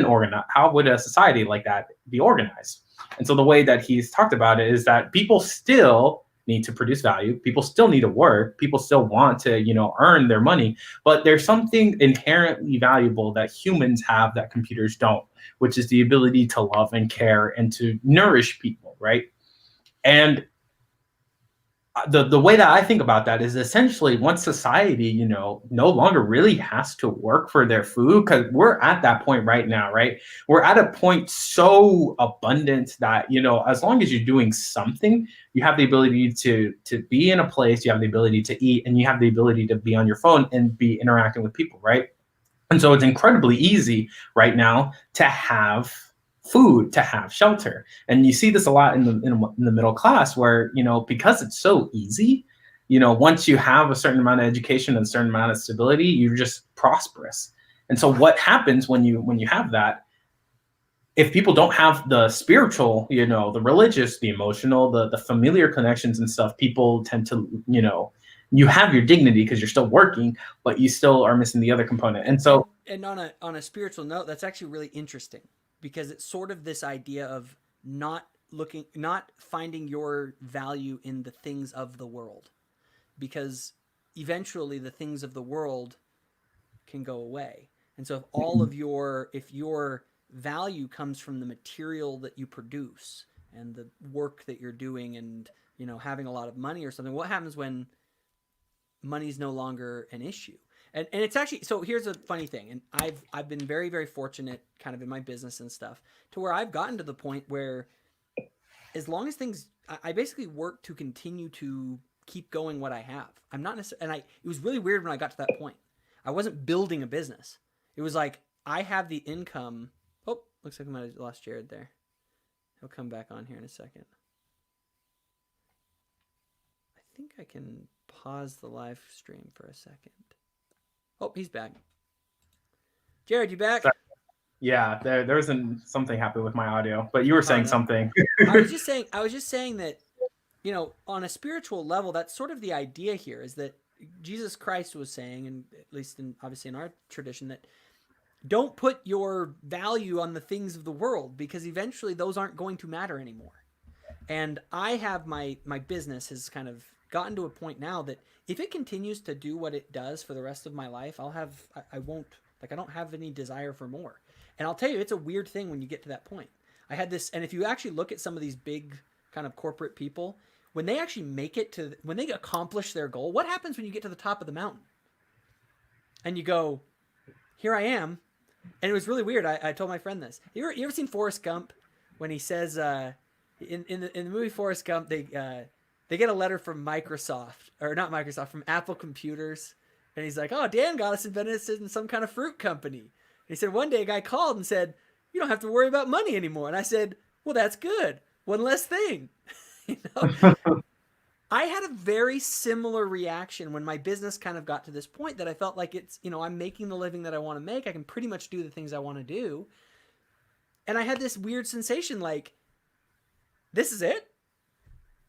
a society like that be organized? And so the way that he's talked about it is that people still need to produce value. People still need to work. People still want to, earn their money. But there's something inherently valuable that humans have that computers don't, which is the ability to love and care and to nourish people, right? And the way that I think about that is essentially once society, no longer really has to work for their food, because we're at that point right now, right? We're at a point so abundant that, as long as you're doing something, you have the ability to be in a place, you have the ability to eat, and you have the ability to be on your phone and be interacting with people, right? And so it's incredibly easy right now to have food, to have shelter. And you see this a lot in the middle class where, because it's so easy, once you have a certain amount of education and a certain amount of stability, you're just prosperous. And so what happens when you have that, if people don't have the spiritual, the religious, the emotional, the familiar connections and stuff, people tend to, you have your dignity because you're still working, but you still are missing the other component. And so, and on a spiritual note, that's actually really interesting, because it's sort of this idea of not finding your value in the things of the world, because eventually the things of the world can go away. And so if your value comes from the material that you produce and the work that you're doing and, having a lot of money or something, what happens when money's no longer an issue? And it's actually, so here's a funny thing. And I've been very, very fortunate kind of in my business and stuff to where I've gotten to the point where as long as I basically work to continue to keep going what I have. I'm not necessarily, it was really weird when I got to that point. I wasn't building a business. It was like, I have the income. Oh, looks like I might have lost Jared there. He'll come back on here in a second. I think I can pause the live stream for a second. Oh, he's back. Jared, you back? Yeah, there wasn't something happening with my audio, but you were saying something. I was just saying that, on a spiritual level, that's sort of the idea here, is that Jesus Christ was saying, and at least obviously in our tradition, that don't put your value on the things of the world, because eventually those aren't going to matter anymore. And I have my business has kind of gotten to a point now that if it continues to do what it does for the rest of my life, I don't have any desire for more. And I'll tell you, it's a weird thing when you get to that point. I had this, and if you actually look at some of these big kind of corporate people, when they actually when they accomplish their goal, what happens when you get to the top of the mountain? And you go, here I am. And it was really weird. I told my friend this. You ever seen Forrest Gump when he says in the movie Forrest Gump, they get a letter from from Apple Computers, and he's like, "Oh, Dan got us invented in some kind of fruit company." And he said one day a guy called and said, "You don't have to worry about money anymore." And I said, "Well, that's good. One less thing." I had a very similar reaction when my business kind of got to this point that I felt like it's, I'm making the living that I want to make. I can pretty much do the things I want to do. And I had this weird sensation like, this is it?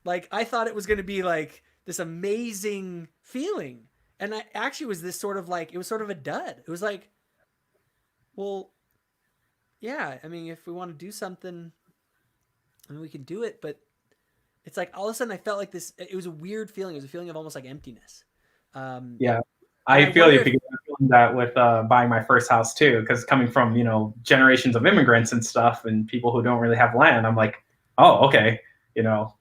Like, I thought it was going to be like this amazing feeling. And I actually was this sort of like, it was sort of a dud. It was like, well, yeah, I mean, if we want to do something, I mean, we can do it, but it's like all of a sudden I felt like this. It was a weird feeling. It was a feeling of almost like emptiness. Yeah, I feel you because I'm feeling that with buying my first house too. Because coming from generations of immigrants and stuff, and people who don't really have land, I'm like, oh, okay.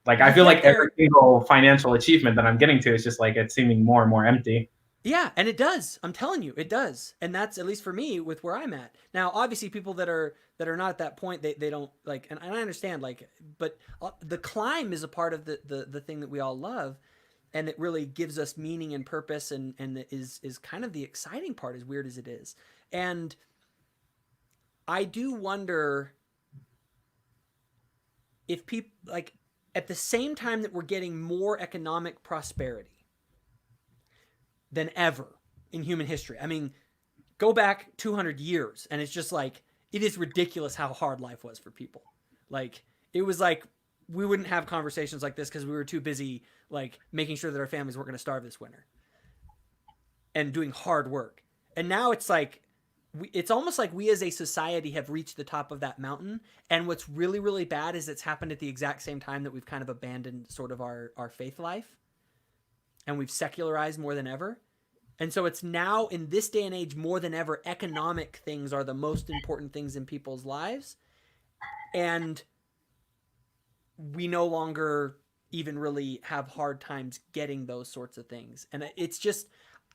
Like I feel like every single financial achievement that I'm getting to is just like it's seeming more and more empty. Yeah, and it does. I'm telling you, it does. And that's, at least for me, with where I'm at. Now, obviously, people that are not at that point, they don't like, and I understand, like, but the climb is a part of the thing that we all love, and it really gives us meaning and purpose, and is kind of the exciting part, as weird as it is. And I do wonder if people, like, at the same time that we're getting more economic prosperity than ever in human history. I mean, go back 200 years and it's just like, it is ridiculous how hard life was for people. Like, it was like, we wouldn't have conversations like this because we were too busy, like, making sure that our families weren't going to starve this winter and doing hard work. And now it's like, it's almost like we as a society have reached the top of that mountain. And what's really, really bad is it's happened at the exact same time that we've kind of abandoned sort of our faith life. And we've secularized more than ever. And so it's now, in this day and age, more than ever, economic things are the most important things in people's lives. And we no longer even really have hard times getting those sorts of things. And it's just,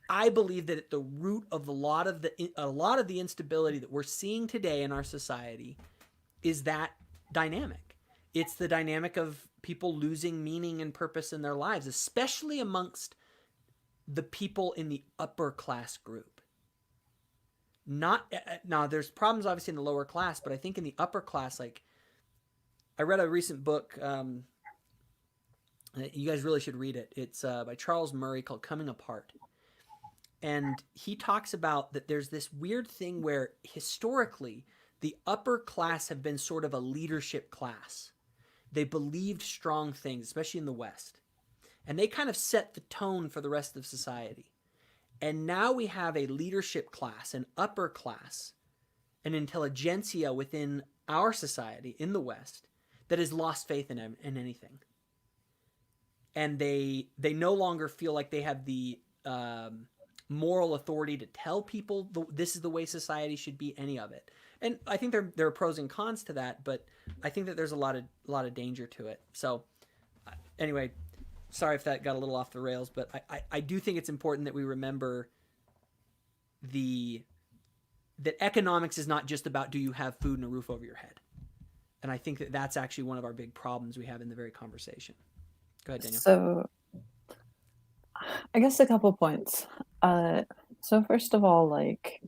I believe that at the root of a lot of the instability that we're seeing today in our society is that dynamic. It's the dynamic of people losing meaning and purpose in their lives, especially amongst the people in the upper class group. Now, there's problems obviously in the lower class, but I think in the upper class, like, I read a recent book. You guys really should read it. It's by Charles Murray, called Coming Apart. And he talks about that there's this weird thing where historically the upper class have been sort of a leadership class. They believed strong things, especially in the West. And they kind of set the tone for the rest of society. And now we have a leadership class, an upper class, an intelligentsia within our society in the West that has lost faith in anything. And they no longer feel like they have the moral authority to tell people this is the way society should be, any of it. And I think there are pros and cons to that, but I think that there's a lot of danger to it. So anyway, sorry if that got a little off the rails, but I do think it's important that we remember that economics is not just about do you have food and a roof over your head. And I think that that's actually one of our big problems we have in the very conversation. Go ahead, Daniel. So I guess a couple points. So first of all, like,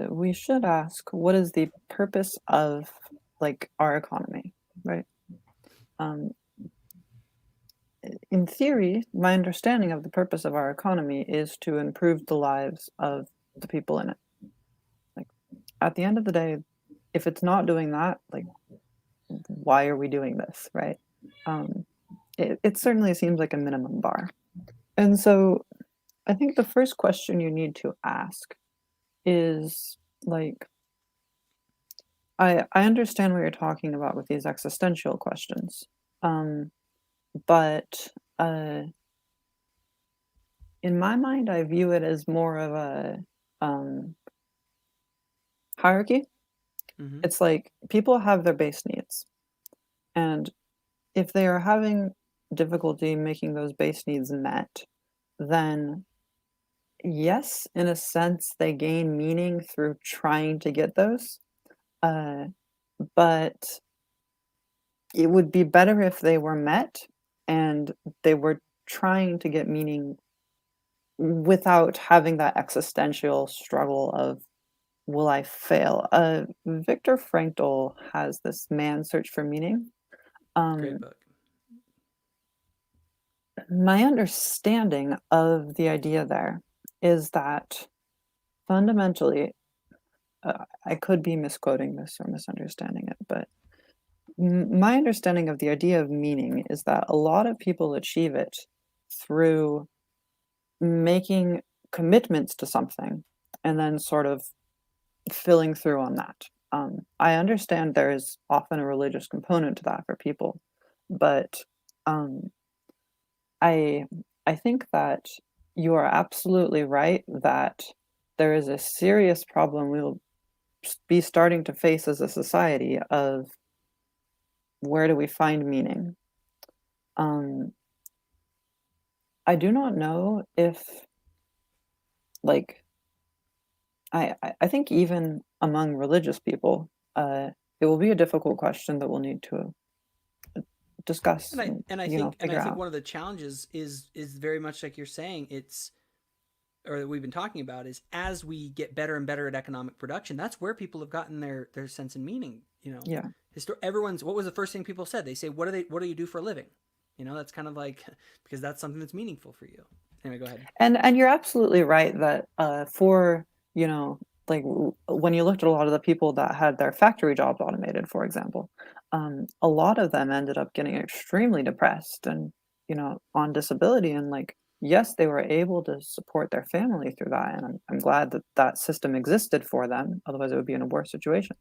we should ask, what is the purpose of like our economy, right? In theory, my understanding of the purpose of our economy is to improve the lives of the people in it. Like, at the end of the day, if it's not doing that, like, why are we doing this, right? It certainly seems like a minimum bar. And so I think the first question you need to ask is, like, I understand what you're talking about with these existential questions, but in my mind, I view it as more of a hierarchy. Mm-hmm. It's like people have their base needs, and if they are having difficulty making those base needs met, then yes, in a sense, they gain meaning through trying to get those. But it would be better if they were met and they were trying to get meaning without having that existential struggle of, will I fail? Viktor Frankl has this Man's Search for Meaning. Great book. My understanding of the idea there is that fundamentally, I could be misquoting this or misunderstanding it, but my understanding of the idea of meaning is that a lot of people achieve it through making commitments to something and then sort of filling through on that. I understand there is often a religious component to that for people, but I think that you are absolutely right that there is a serious problem we'll be starting to face as a society of where do we find meaning. I do not know if, like, I think even among religious people, it will be a difficult question that we'll need to discuss And I and think figure out. one of the challenges is very much like you're saying, it's, or that we've been talking about, is as we get better and better at economic production, that's where people have gotten their sense and meaning. Yeah. Everyone's, what was the first thing people said? They say, what do you do for a living? That's kind of like, because that's something that's meaningful for you. Anyway, go ahead. And you're absolutely right that for like when you looked at a lot of the people that had their factory jobs automated, for example, a lot of them ended up getting extremely depressed and on disability, and like, yes, they were able to support their family through that, and I'm glad that that system existed for them, otherwise it would be in a worse situation.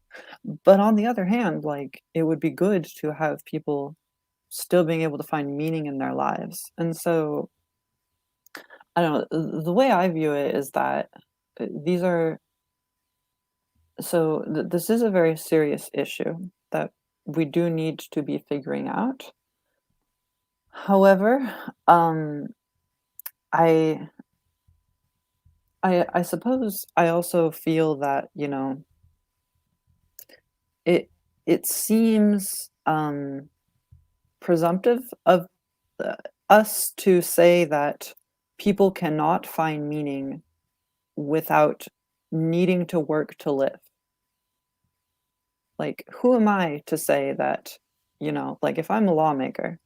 But on the other hand, like, it would be good to have people still being able to find meaning in their lives. And so I don't know, the way I view it is that these are this is a very serious issue that we do need to be figuring out. However, I I suppose I also feel that, it it seems presumptive of uh, us to say that people cannot find meaning without needing to work to live. Like, who am I to say that, like, if I'm a lawmaker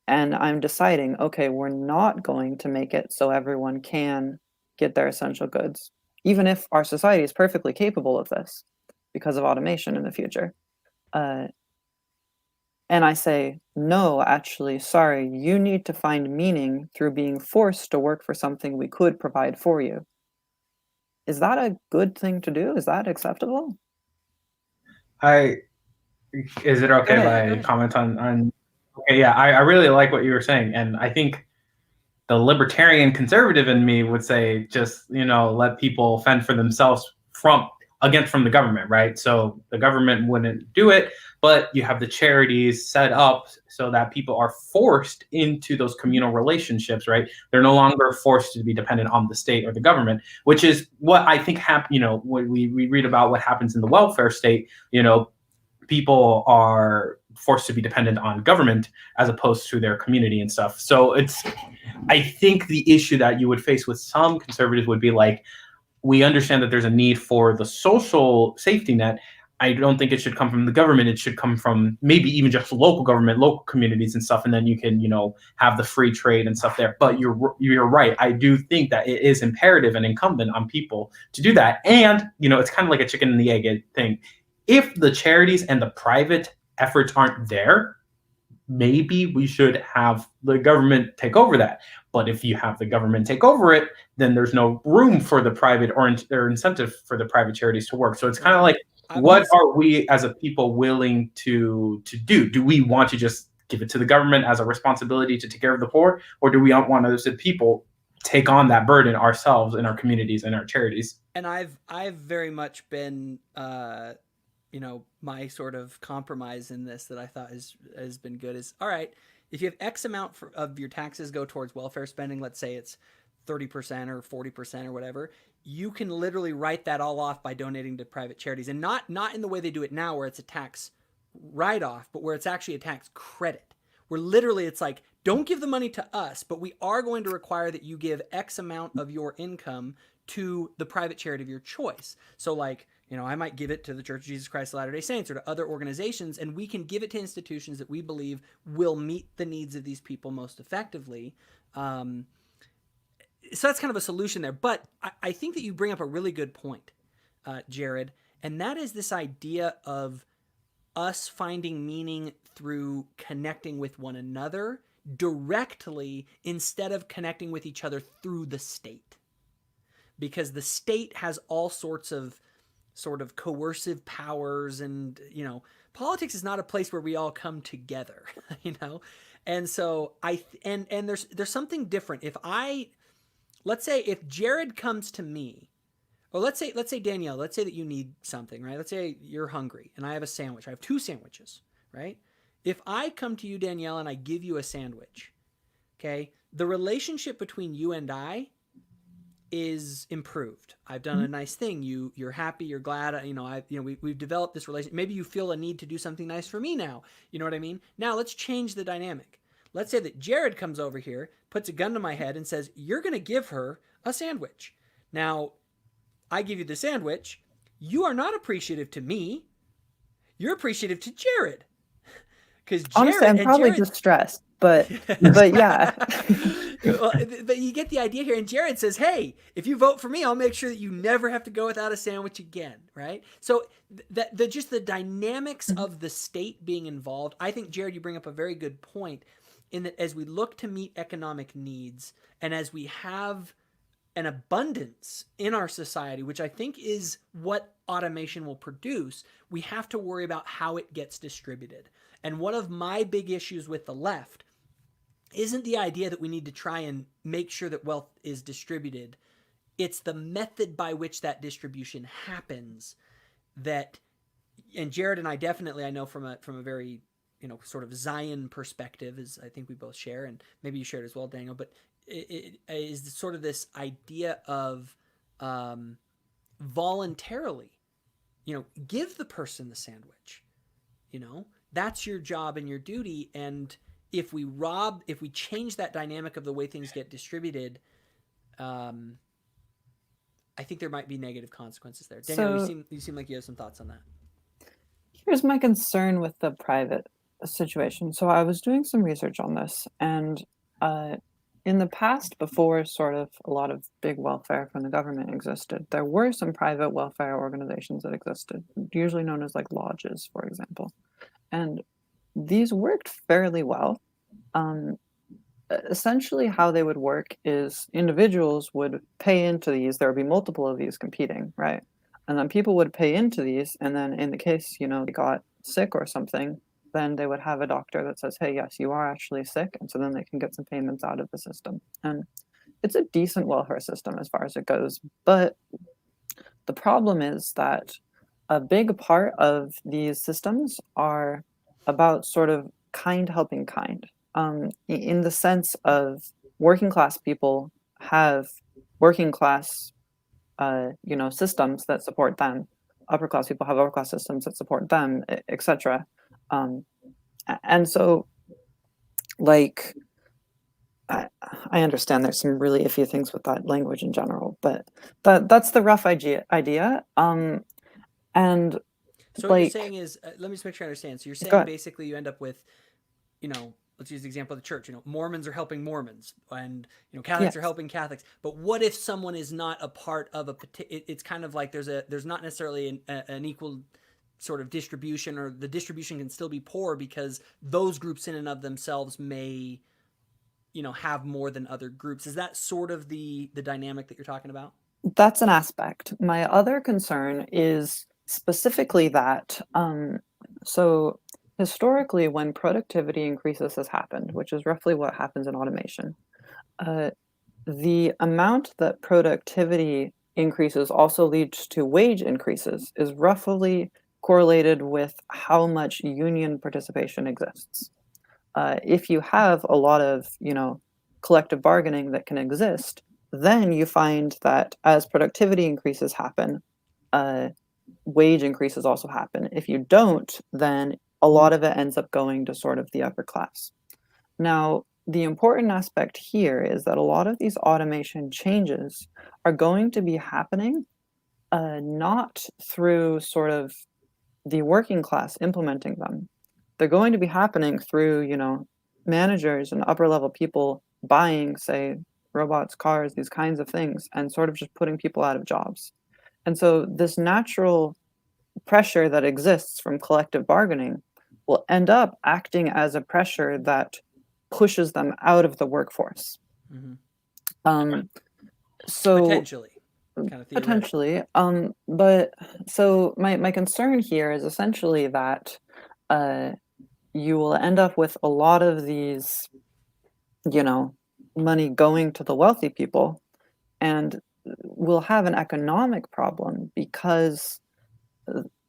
and I'm deciding, okay, we're not going to make it so everyone can get their essential goods, even if our society is perfectly capable of this because of automation in the future. And I say, no, actually, sorry, you need to find meaning through being forced to work for something we could provide for you. Is that a good thing to do? Is that acceptable? Is it okay if I comment on okay, yeah, I really like what you were saying, and I think the libertarian conservative in me would say just let people fend for themselves from the government, right? So the government wouldn't do it, but you have the charities set up so that people are forced into those communal relationships, right? They're no longer forced to be dependent on the state or the government, which is what I think when we read about what happens in the welfare state, people are forced to be dependent on government as opposed to their community and stuff. So I think the issue that you would face with some conservatives would be like, we understand that there's a need for the social safety net. I don't think it should come from the government. It should come from maybe even just local government, local communities and stuff, and then you can, have the free trade and stuff there. But you're right. I do think that it is imperative and incumbent on people to do that. And it's kind of like a chicken and the egg thing. If the charities and the private efforts aren't there, maybe we should have the government take over that. But if you have the government take over it, then there's no room for the private or incentive for the private charities to work. So it's kind of like, what are we as a people willing to do? Do we want to just give it to the government as a responsibility to take care of the poor, or do we want us as people take on that burden ourselves in our communities and our charities? And I've very much been my sort of compromise in this that I thought has been good is, all right, if you have X amount of your taxes go towards welfare spending, let's say it's 30% or 40% or whatever, you can literally write that all off by donating to private charities, and not in the way they do it now where it's a tax write-off, but where it's actually a tax credit, where literally it's like, don't give the money to us, but we are going to require that you give X amount of your income to the private charity of your choice. So like, I might give it to the Church of Jesus Christ of Latter-day Saints or to other organizations, and we can give it to institutions that we believe will meet the needs of these people most effectively. So that's kind of a solution there. But I think that you bring up a really good point, Jared, and that is this idea of us finding meaning through connecting with one another directly instead of connecting with each other through the state. Because the state has all sorts of sort of coercive powers, and politics is not a place where we all come together, and so and there's something different. Let's say if Jared comes to me, or let's say Danielle, let's say that you need something, right? Let's say you're hungry and I have a sandwich. I have 2 sandwiches, right? If I come to you, Danielle, and I give you a sandwich, okay, the relationship between you and I is improved. I've done a nice thing. You're happy. You're glad. We've developed this relationship. Maybe you feel a need to do something nice for me now. You know what I mean? Now let's change the dynamic. Let's say that Jared comes over here, puts a gun to my head, and says, "You're going to give her a sandwich." Now, I give you the sandwich. You are not appreciative to me. You're appreciative to Jared. Because honestly, I'm probably just stressed. But yeah. Well, but you get the idea here. And Jared says, hey, if you vote for me, I'll make sure that you never have to go without a sandwich again, right? So just the dynamics of the state being involved, I think, Jared, you bring up a very good point in that as we look to meet economic needs and as we have an abundance in our society, which I think is what automation will produce, we have to worry about how it gets distributed. And one of my big issues with the left isn't the idea that we need to try and make sure that wealth is distributed. It's the method by which that distribution happens that, and Jared and I definitely, I know from a very, sort of Zion perspective, as I think we both share, and maybe you shared as well, Daniel, but it is sort of this idea of voluntarily, give the person the sandwich, that's your job and your duty. And if we change that dynamic of the way things get distributed, I think there might be negative consequences there. Daniel, you seem like you have some thoughts on that. Here's my concern with the private situation. So I was doing some research on this, and in the past, before sort of a lot of big welfare from the government existed, there were some private welfare organizations that existed, usually known as like lodges, for example. And these worked fairly well. Essentially, how they would work is individuals would pay into these. There would be multiple of these competing, right? And then people would pay into these. And then in the case, they got sick or something, then they would have a doctor that says, hey, yes, you are actually sick. And so then they can get some payments out of the system. And it's a decent welfare system as far as it goes. But the problem is that a big part of these systems are about sort of kind helping kind, in the sense of working class people have working class, systems that support them. Upper class people have upper class systems that support them, etc. And so, like, I understand there's some really iffy things with that language in general, but that's the rough idea. And So what you're Like, saying is, let me just make sure I understand. So you're go saying ahead. basically you end up with, let's use the example of the church. Mormons are helping Mormons, and Catholics are Yes. helping Catholics. But what if someone is not a part of a? It's kind of like there's not necessarily an equal sort of distribution, or the distribution can still be poor because those groups in and of themselves may have more than other groups. Is that sort of the dynamic that you're talking about? That's an aspect. My other concern is specifically that, so historically, when productivity increases has happened, which is roughly what happens in automation, uh, the amount that productivity increases also leads to wage increases is roughly correlated with how much union participation exists. If you have a lot of, collective bargaining that can exist, then you find that as productivity increases happen, uh, wage increases also happen. If you don't, then a lot of it ends up going to sort of the upper class. Now, the important aspect here is that a lot of these automation changes are going to be happening not through sort of the working class implementing them. They're going to be happening through, managers and upper level people buying, say, robots, cars, these kinds of things, and sort of just putting people out of jobs. And so this natural pressure that exists from collective bargaining will end up acting as a pressure that pushes them out of the workforce. Mm-hmm. Um, so Potentially, kind of theoretically. potentially, but so my concern here is essentially that uh, you will end up with a lot of these, money going to the wealthy people, and we'll have an economic problem because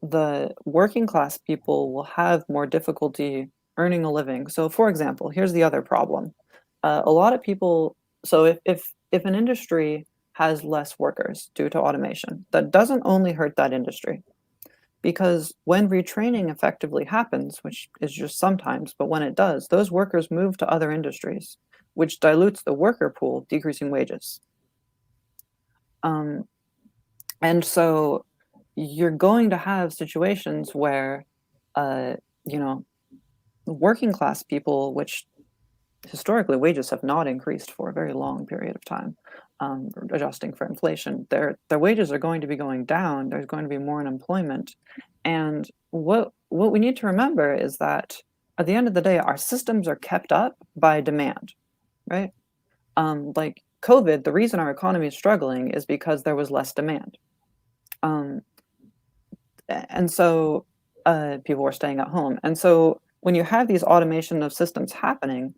the working class people will have more difficulty earning a living. So, for example, here's the other problem. A lot of people, so if an industry has less workers due to automation, that doesn't only hurt that industry. Because when retraining effectively happens, which is just sometimes, but when it does, those workers move to other industries, which dilutes the worker pool, decreasing wages. Um, and so you're going to have situations where, uh, you know, working class people, which historically wages have not increased for a very long period of time, adjusting for inflation, their wages are going to be going down. There's going to be more unemployment, and what we need to remember is that at the end of the day, our systems are kept up by demand, right? Like COVID, the reason our economy is struggling is because there was less demand. Um, and so people were staying at home. And so when you have these automation of systems happening,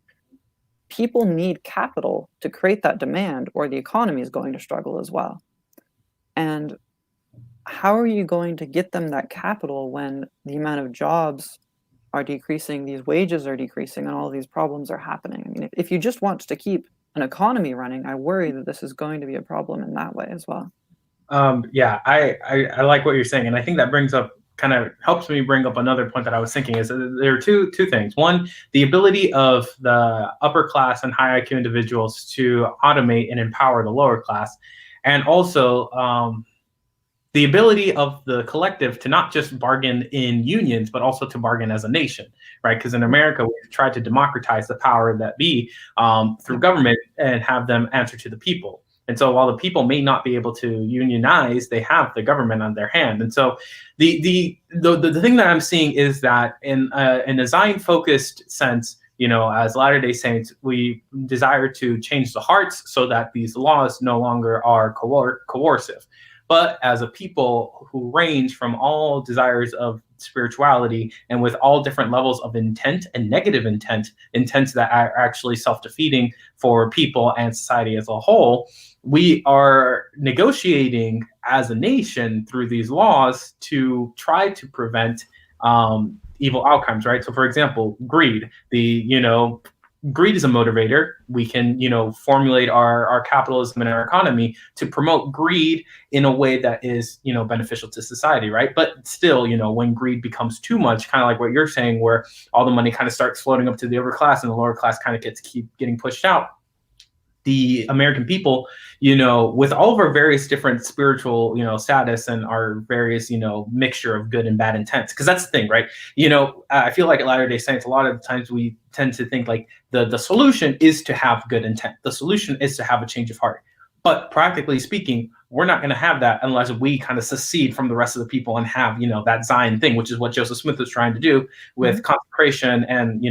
people need capital to create that demand, or the economy is going to struggle as well. And how are you going to get them that capital when the amount of jobs are decreasing, these wages are decreasing, and all these problems are happening? I mean, if you just want to keep an economy running, I worry that this is going to be a problem in that way as well. Yeah, I like what you're saying, and I think that brings up kind of helps me bring up another point that I was thinking is that there are two things. One, the ability of the upper class and high IQ individuals to automate and empower the lower class, and also the ability of the collective to not just bargain in unions, but also to bargain as a nation, right? Because in America, we've tried to democratize the power that be through government and have them answer to the people. And so while the people may not be able to unionize, they have the government on their hand. And so the thing that I'm seeing is that in a Zion-focused sense, as Latter-day Saints, we desire to change the hearts so that these laws no longer are coercive. But as a people who range from all desires of spirituality and with all different levels of intent and negative intents that are actually self-defeating for people and society as a whole, we are negotiating as a nation through these laws to try to prevent evil outcomes, right? So, for example, greed. Greed is a motivator. We can, formulate our capitalism and our economy to promote greed in a way that is, beneficial to society, right? But still, when greed becomes too much, kind of like what you're saying, where all the money kind of starts floating up to the upper class and the lower class kind of keep getting pushed out, the American people, with all of our various different spiritual, status and our various, mixture of good and bad intents. Because that's the thing, right? I feel like at Latter-day Saints, a lot of the times we tend to think like the solution is to have good intent. The solution is to have a change of heart. But practically speaking, we're not going to have that unless we kind of secede from the rest of the people and have, that Zion thing, which is what Joseph Smith was trying to do with consecration and,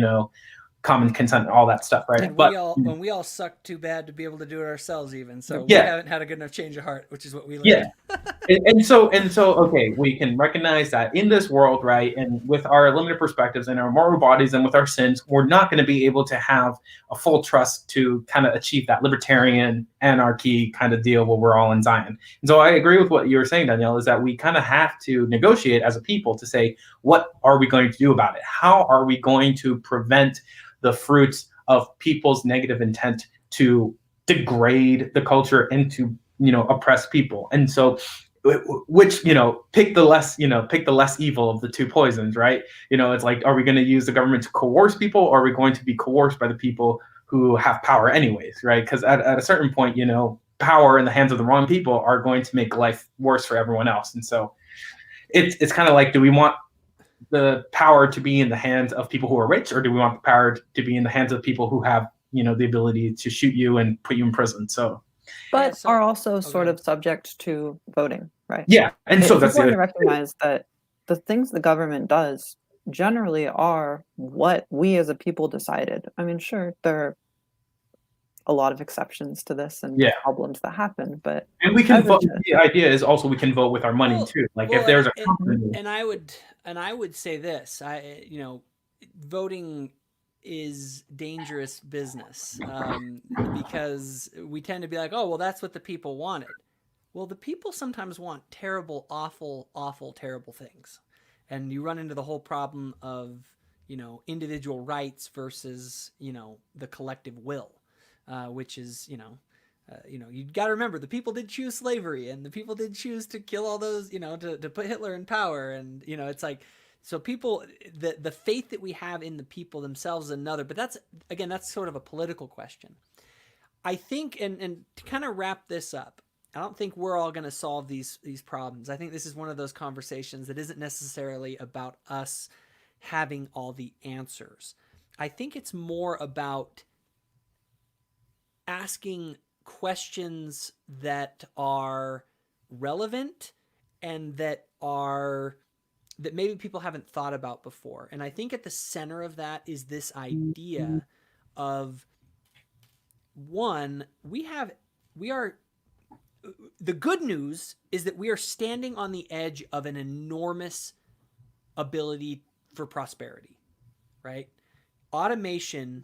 common consent and all that stuff, right? And but we all suck too bad to be able to do it ourselves, even. So yeah. We haven't had a good enough change of heart, which is what we learned. Yeah. and so okay, we can recognize that in this world, right, and with our limited perspectives and our mortal bodies and with our sins, we're not going to be able to have a full trust to kind of achieve that libertarian anarchy kind of deal where we're all in Zion. And so I agree with what you were saying, Danielle, is that we kind of have to negotiate as a people to say, what are we going to do about it? How are we going to prevent the fruits of people's negative intent to degrade the culture and to oppress people? And so which pick the less evil of the two poisons, right? It's like, are we going to use the government to coerce people, or are we going to be coerced by the people who have power anyways, right? Because at a certain point, power in the hands of the wrong people are going to make life worse for everyone else. And so it's kind of like, do we want the power to be in the hands of people who are rich, or do we want the power to be in the hands of people who have the ability to shoot you and put you in prison? So but are also sort of subject to voting, right? Yeah, and so that's important to recognize that the things the government does generally are what we as a people decided. I mean, sure, there are a lot of exceptions to this and problems that happen, but we can vote. The idea is also we can vote with our money too. Like if there's a company, and I would say this, voting is dangerous business, because we tend to be like, oh, well, that's what the people wanted. Well, the people sometimes want terrible, awful, terrible things. And you run into the whole problem of, individual rights versus, the collective will, which is, you got to remember the people did choose slavery, and the people did choose to kill all those, to put Hitler in power. And, it's like, so people, the faith that we have in the people themselves is another, but that's sort of a political question. I think, and to kind of wrap this up, I don't think we're all going to solve these problems. I think this is one of those conversations that isn't necessarily about us having all the answers. I think it's more about asking questions that are relevant and that maybe people haven't thought about before. And I think at the center of that is this idea of, one, the good news is that we are standing on the edge of an enormous ability for prosperity, right? Automation,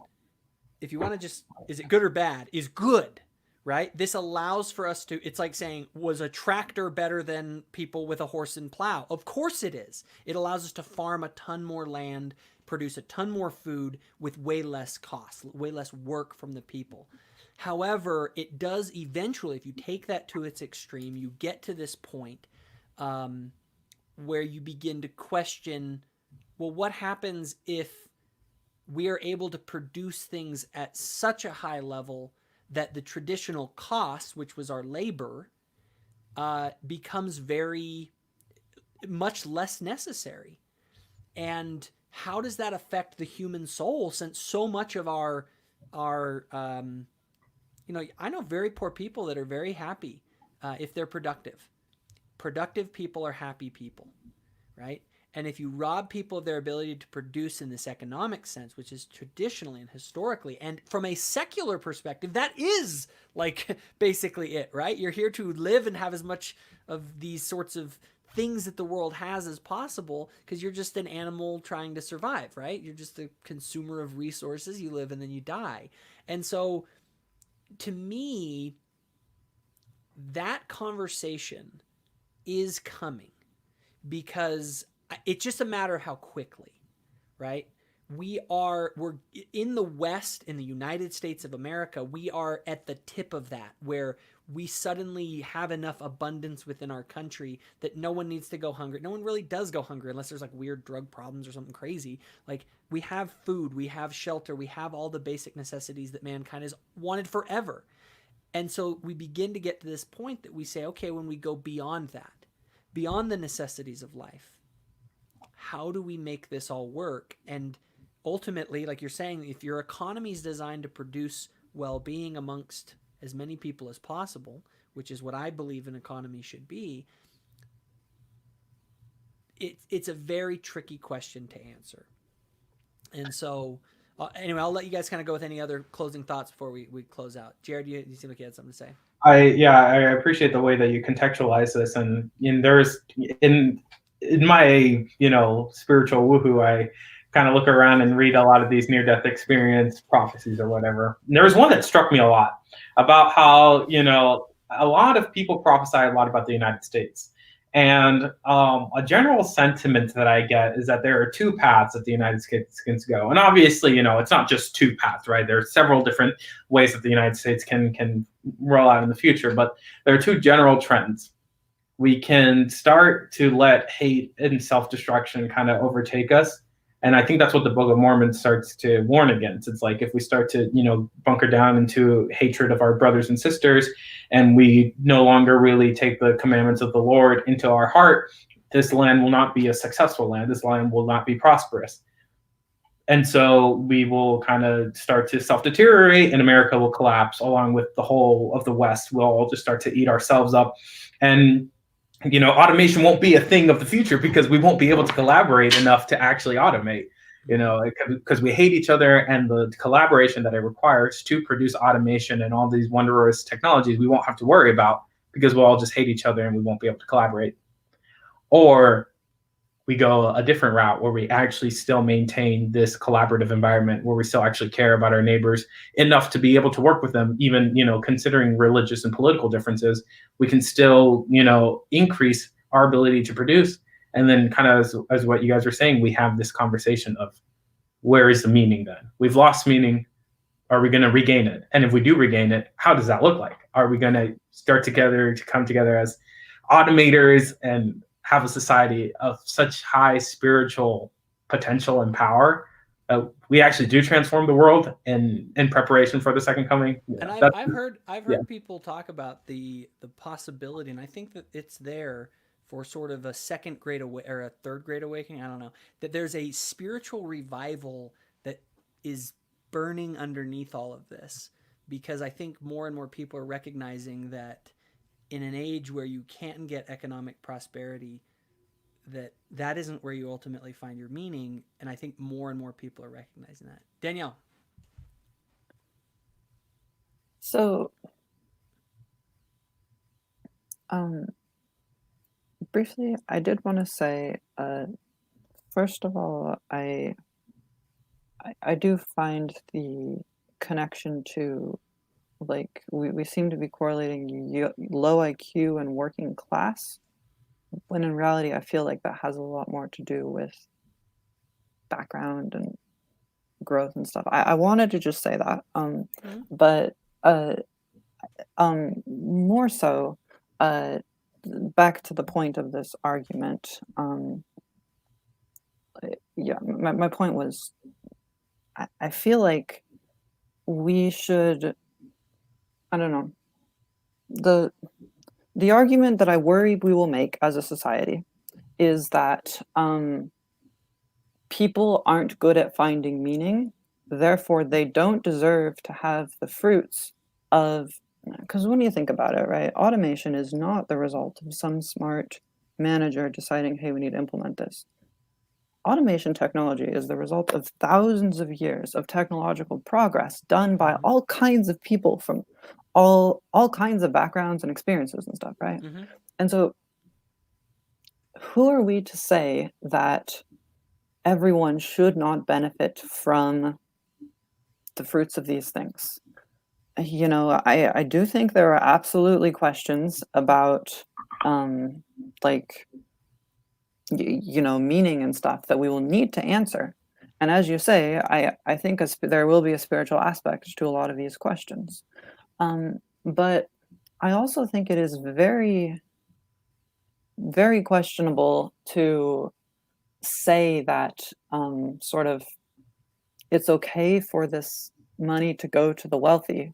if you want to just, is it good or bad, is good, right? This allows for us to, it's like saying, was a tractor better than people with a horse and plow? Of course it is. It allows us to farm a ton more land, produce a ton more food with way less cost, way less work from the people. However, it does eventually, if you take that to its extreme, you get to this point where you begin to question, well, what happens if we are able to produce things at such a high level that the traditional cost, which was our labor, becomes very much less necessary? And how does that affect the human soul, since so much of our I know very poor people that are very happy if they're productive. Productive people are happy people, right? And if you rob people of their ability to produce in this economic sense, which is traditionally and historically, and from a secular perspective, that is like basically it, right? You're here to live and have as much of these sorts of things that the world has as possible, because you're just an animal trying to survive, right? You're just a consumer of resources. You live and then you die. And so to me, that conversation is coming, because it's just a matter of how quickly, right? We're in the West, in the United States of America, we are at the tip of that, where we suddenly have enough abundance within our country that no one needs to go hungry. No one really does go hungry unless there's like weird drug problems or something crazy. Like, we have food, we have shelter, we have all the basic necessities that mankind has wanted forever. And so we begin to get to this point that we say, okay, when we go beyond that, beyond the necessities of life, how do we make this all work? And ultimately, like you're saying, if your economy is designed to produce well-being amongst as many people as possible, which is what I believe an economy should be, it's a very tricky question to answer. And so, anyway, I'll let you guys kind of go with any other closing thoughts before we close out. Jared, you seem like you had something to say. I appreciate the way that you contextualize this, and there's in my spiritual woohoo, I kind of look around and read a lot of these near-death experience prophecies or whatever. And there was one that struck me a lot about how a lot of people prophesy a lot about the United States. And a general sentiment that I get is that there are two paths that the United States can go. And obviously, it's not just two paths, right? There are several different ways that the United States can roll out in the future. But there are two general trends. We can start to let hate and self-destruction kind of overtake us. And I think that's what the Book of Mormon starts to warn against. It's like if we start to, bunker down into hatred of our brothers and sisters, and we no longer really take the commandments of the Lord into our heart, this land will not be a successful land. This land will not be prosperous. And so we will kind of start to self-deteriorate, and America will collapse along with the whole of the West. We'll all just start to eat ourselves up. And automation won't be a thing of the future because we won't be able to collaborate enough to actually automate, because we hate each other, and the collaboration that it requires to produce automation and all these wondrous technologies we won't have to worry about because we'll all just hate each other and we won't be able to collaborate. Or we go a different route where we actually still maintain this collaborative environment where we still actually care about our neighbors enough to be able to work with them, even, considering religious and political differences. We can still, increase our ability to produce. And then kind of as what you guys were saying, we have this conversation of where is the meaning then? We've lost meaning. Are we going to regain it? And if we do regain it, how does that look like? Are we going to come together as automators and have a society of such high spiritual potential and power we actually do transform the world in preparation for the second coming? And I've heard people talk about the possibility, and I think that it's there for sort of a second great or a third great awakening. I don't know, that there's a spiritual revival that is burning underneath all of this, because I think more and more people are recognizing that in an age where you can't get economic prosperity, that isn't where you ultimately find your meaning. And I think more and more people are recognizing that. Danielle. So, briefly, I did want to say, first of all, I do find the connection to, like, we seem to be correlating low IQ and working class, when in reality, I feel like that has a lot more to do with background and growth and stuff. I wanted to just say that, but more so, back to the point of this argument. My point was, I feel like we should, I don't know, the argument that I worry we will make as a society is that people aren't good at finding meaning, therefore they don't deserve to have the fruits of, because when you think about it, right, automation is not the result of some smart manager deciding, hey, we need to implement this. Automation technology is the result of thousands of years of technological progress done by all kinds of people from all kinds of backgrounds and experiences and stuff, right? Mm-hmm. And so who are we to say that everyone should not benefit from the fruits of these things? I do think there are absolutely questions about meaning and stuff that we will need to answer. And as you say, I think there will be a spiritual aspect to a lot of these questions. But I also think it is very, very questionable to say that sort of it's okay for this money to go to the wealthy,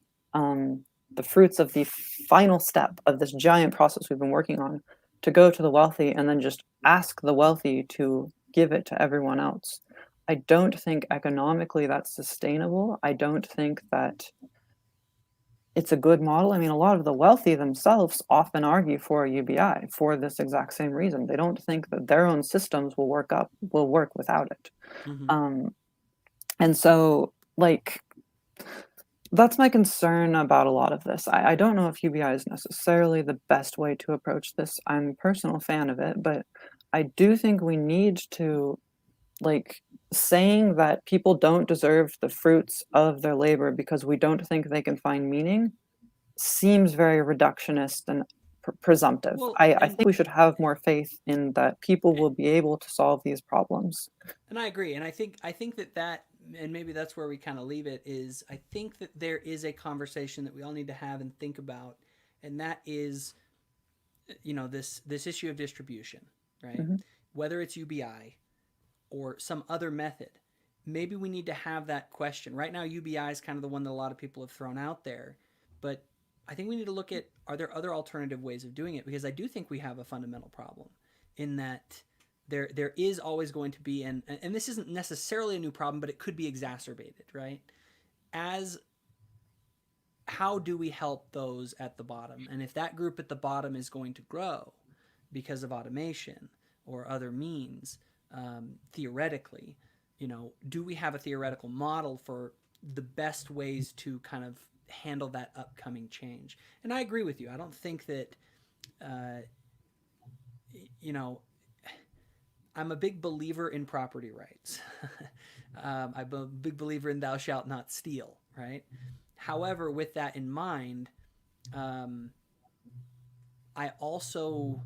the fruits of the final step of this giant process we've been working on to go to the wealthy and then just ask the wealthy to give it to everyone else. I don't think economically that's sustainable. I don't think that it's a good model. I mean, a lot of the wealthy themselves often argue for a UBI for this exact same reason. They don't think that their own systems will work without it. Mm-hmm. And so, like, that's my concern about a lot of this. I don't know if UBI is necessarily the best way to approach this. I'm a personal fan of it, but I do think we need to, like, saying that people don't deserve the fruits of their labor because we don't think they can find meaning seems very reductionist and presumptive. Well, I think we should have more faith in that people will be able to solve these problems. And I agree. And I think that and maybe that's where we kind of leave it, is I think that there is a conversation that we all need to have and think about, and that is, this issue of distribution, right? Mm-hmm. Whether it's UBI or some other method, maybe we need to have that question. Right now, UBI is kind of the one that a lot of people have thrown out there, but I think we need to look at, are there other alternative ways of doing it? Because I do think we have a fundamental problem in that there is always going to be, and this isn't necessarily a new problem, but it could be exacerbated, right? How do we help those at the bottom? And if that group at the bottom is going to grow because of automation or other means, theoretically, do we have a theoretical model for the best ways to kind of handle that upcoming change? And I agree with you. I don't think that, I'm a big believer in property rights. I'm a big believer in thou shalt not steal, right? However, with that in mind, I also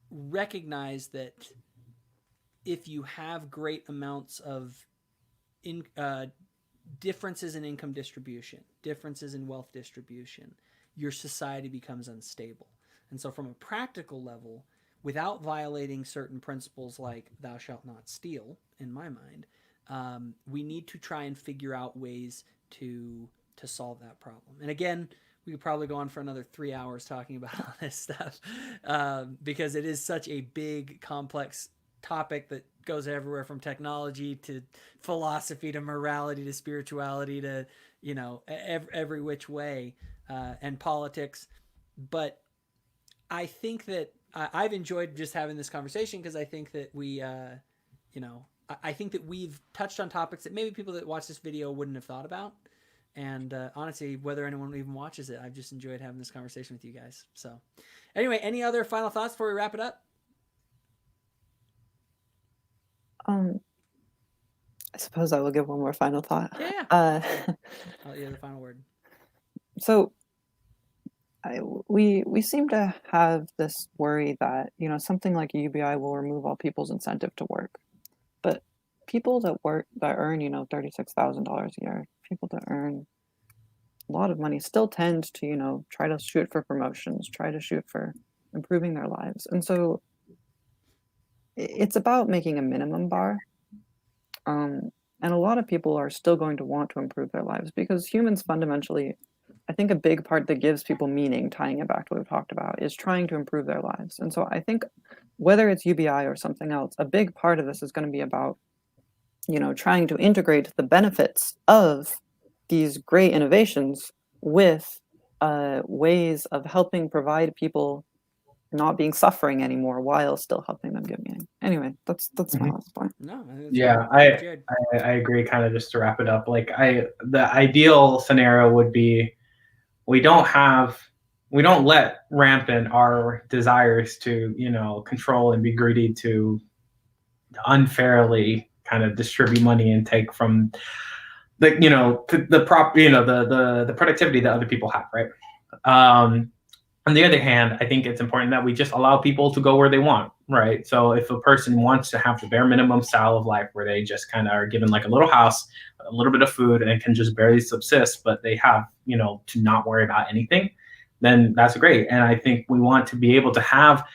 recognize that if you have great amounts of differences in income distribution, differences in wealth distribution, your society becomes unstable. And so from a practical level, without violating certain principles like thou shalt not steal, in my mind, we need to try and figure out ways to solve that problem. And again, we could probably go on for another 3 hours talking about all this stuff, because it is such a big, complex topic that goes everywhere from technology to philosophy to morality to spirituality to, every which way, and politics. But I think that I've enjoyed just having this conversation because I think that we, I think that we've touched on topics that maybe people that watch this video wouldn't have thought about. And honestly, whether anyone even watches it, I've just enjoyed having this conversation with you guys. So anyway, any other final thoughts before we wrap it up? I suppose I will give one more final thought. Yeah. I'll hear the final word. So we seem to have this worry that something like a UBI will remove all people's incentive to work, but people that earn $36,000 a year, people that earn a lot of money still tend to try to shoot for promotions, try to shoot for improving their lives, and so it's about making a minimum bar. And a lot of people are still going to want to improve their lives because humans fundamentally, I think a big part that gives people meaning, tying it back to what we've talked about, is trying to improve their lives. And so I think whether it's UBI or something else, a big part of this is going to be about, trying to integrate the benefits of these great innovations with ways of helping provide people not being suffering anymore while still helping them get meaning. Anyway, that's my last point. No, yeah, I agree. Kind of just to wrap it up, like the ideal scenario would be we don't let rampant our desires to control and be greedy to unfairly kind of distribute money and take from the the productivity that other people have, right? On the other hand, I think it's important that we just allow people to go where they want, right? So if a person wants to have the bare minimum style of life where they just kind of are given like a little house, a little bit of food, and can just barely subsist, but they have, to not worry about anything, then that's great. And I think we want to be able to have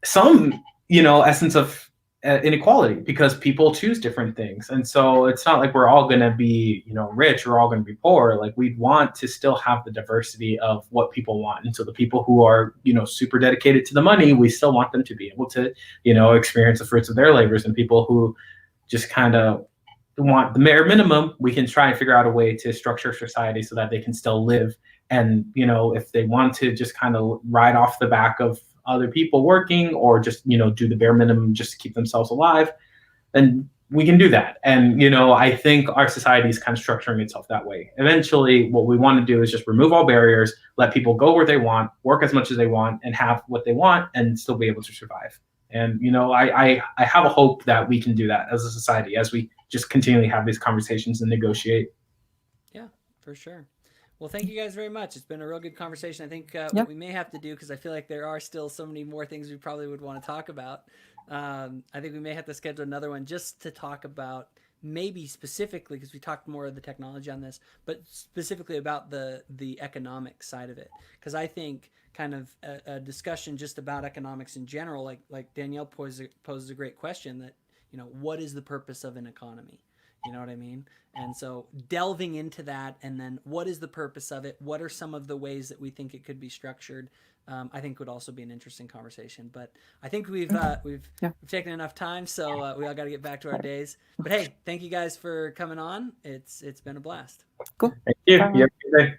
some, essence of inequality because people choose different things. And so it's not like we're all going to be, rich, or all going to be poor. Like, we'd want to still have the diversity of what people want. And so the people who are, super dedicated to the money, we still want them to be able to, experience the fruits of their labors. And people who just kind of want the bare minimum, we can try and figure out a way to structure society so that they can still live. And, if they want to just kind of ride off the back of other people working, or just, do the bare minimum just to keep themselves alive, then we can do that. And, I think our society is kind of structuring itself that way. Eventually, what we want to do is just remove all barriers, let people go where they want, work as much as they want, and have what they want, and still be able to survive. And, I have a hope that we can do that as a society, as we just continually have these conversations and negotiate. Yeah, for sure. Well, thank you guys very much. It's been a real good conversation. I think Yeah. what we may have to do, because I feel like there are still so many more things we probably would want to talk about. I think we may have to schedule another one just to talk about, maybe specifically, because we talked more of the technology on this, but specifically about the economic side of it. Because I think kind of a discussion just about economics in general, like Danielle poses a great question, that, what is the purpose of an economy? You know what I mean? And so delving into that, and then what is the purpose of it? What are some of the ways that we think it could be structured? I think would also be an interesting conversation. But I think we've taken enough time, so we all got to get back to our days. But hey, thank you guys for coming on. It's been a blast. Cool. Thank you. Bye. You have a good day.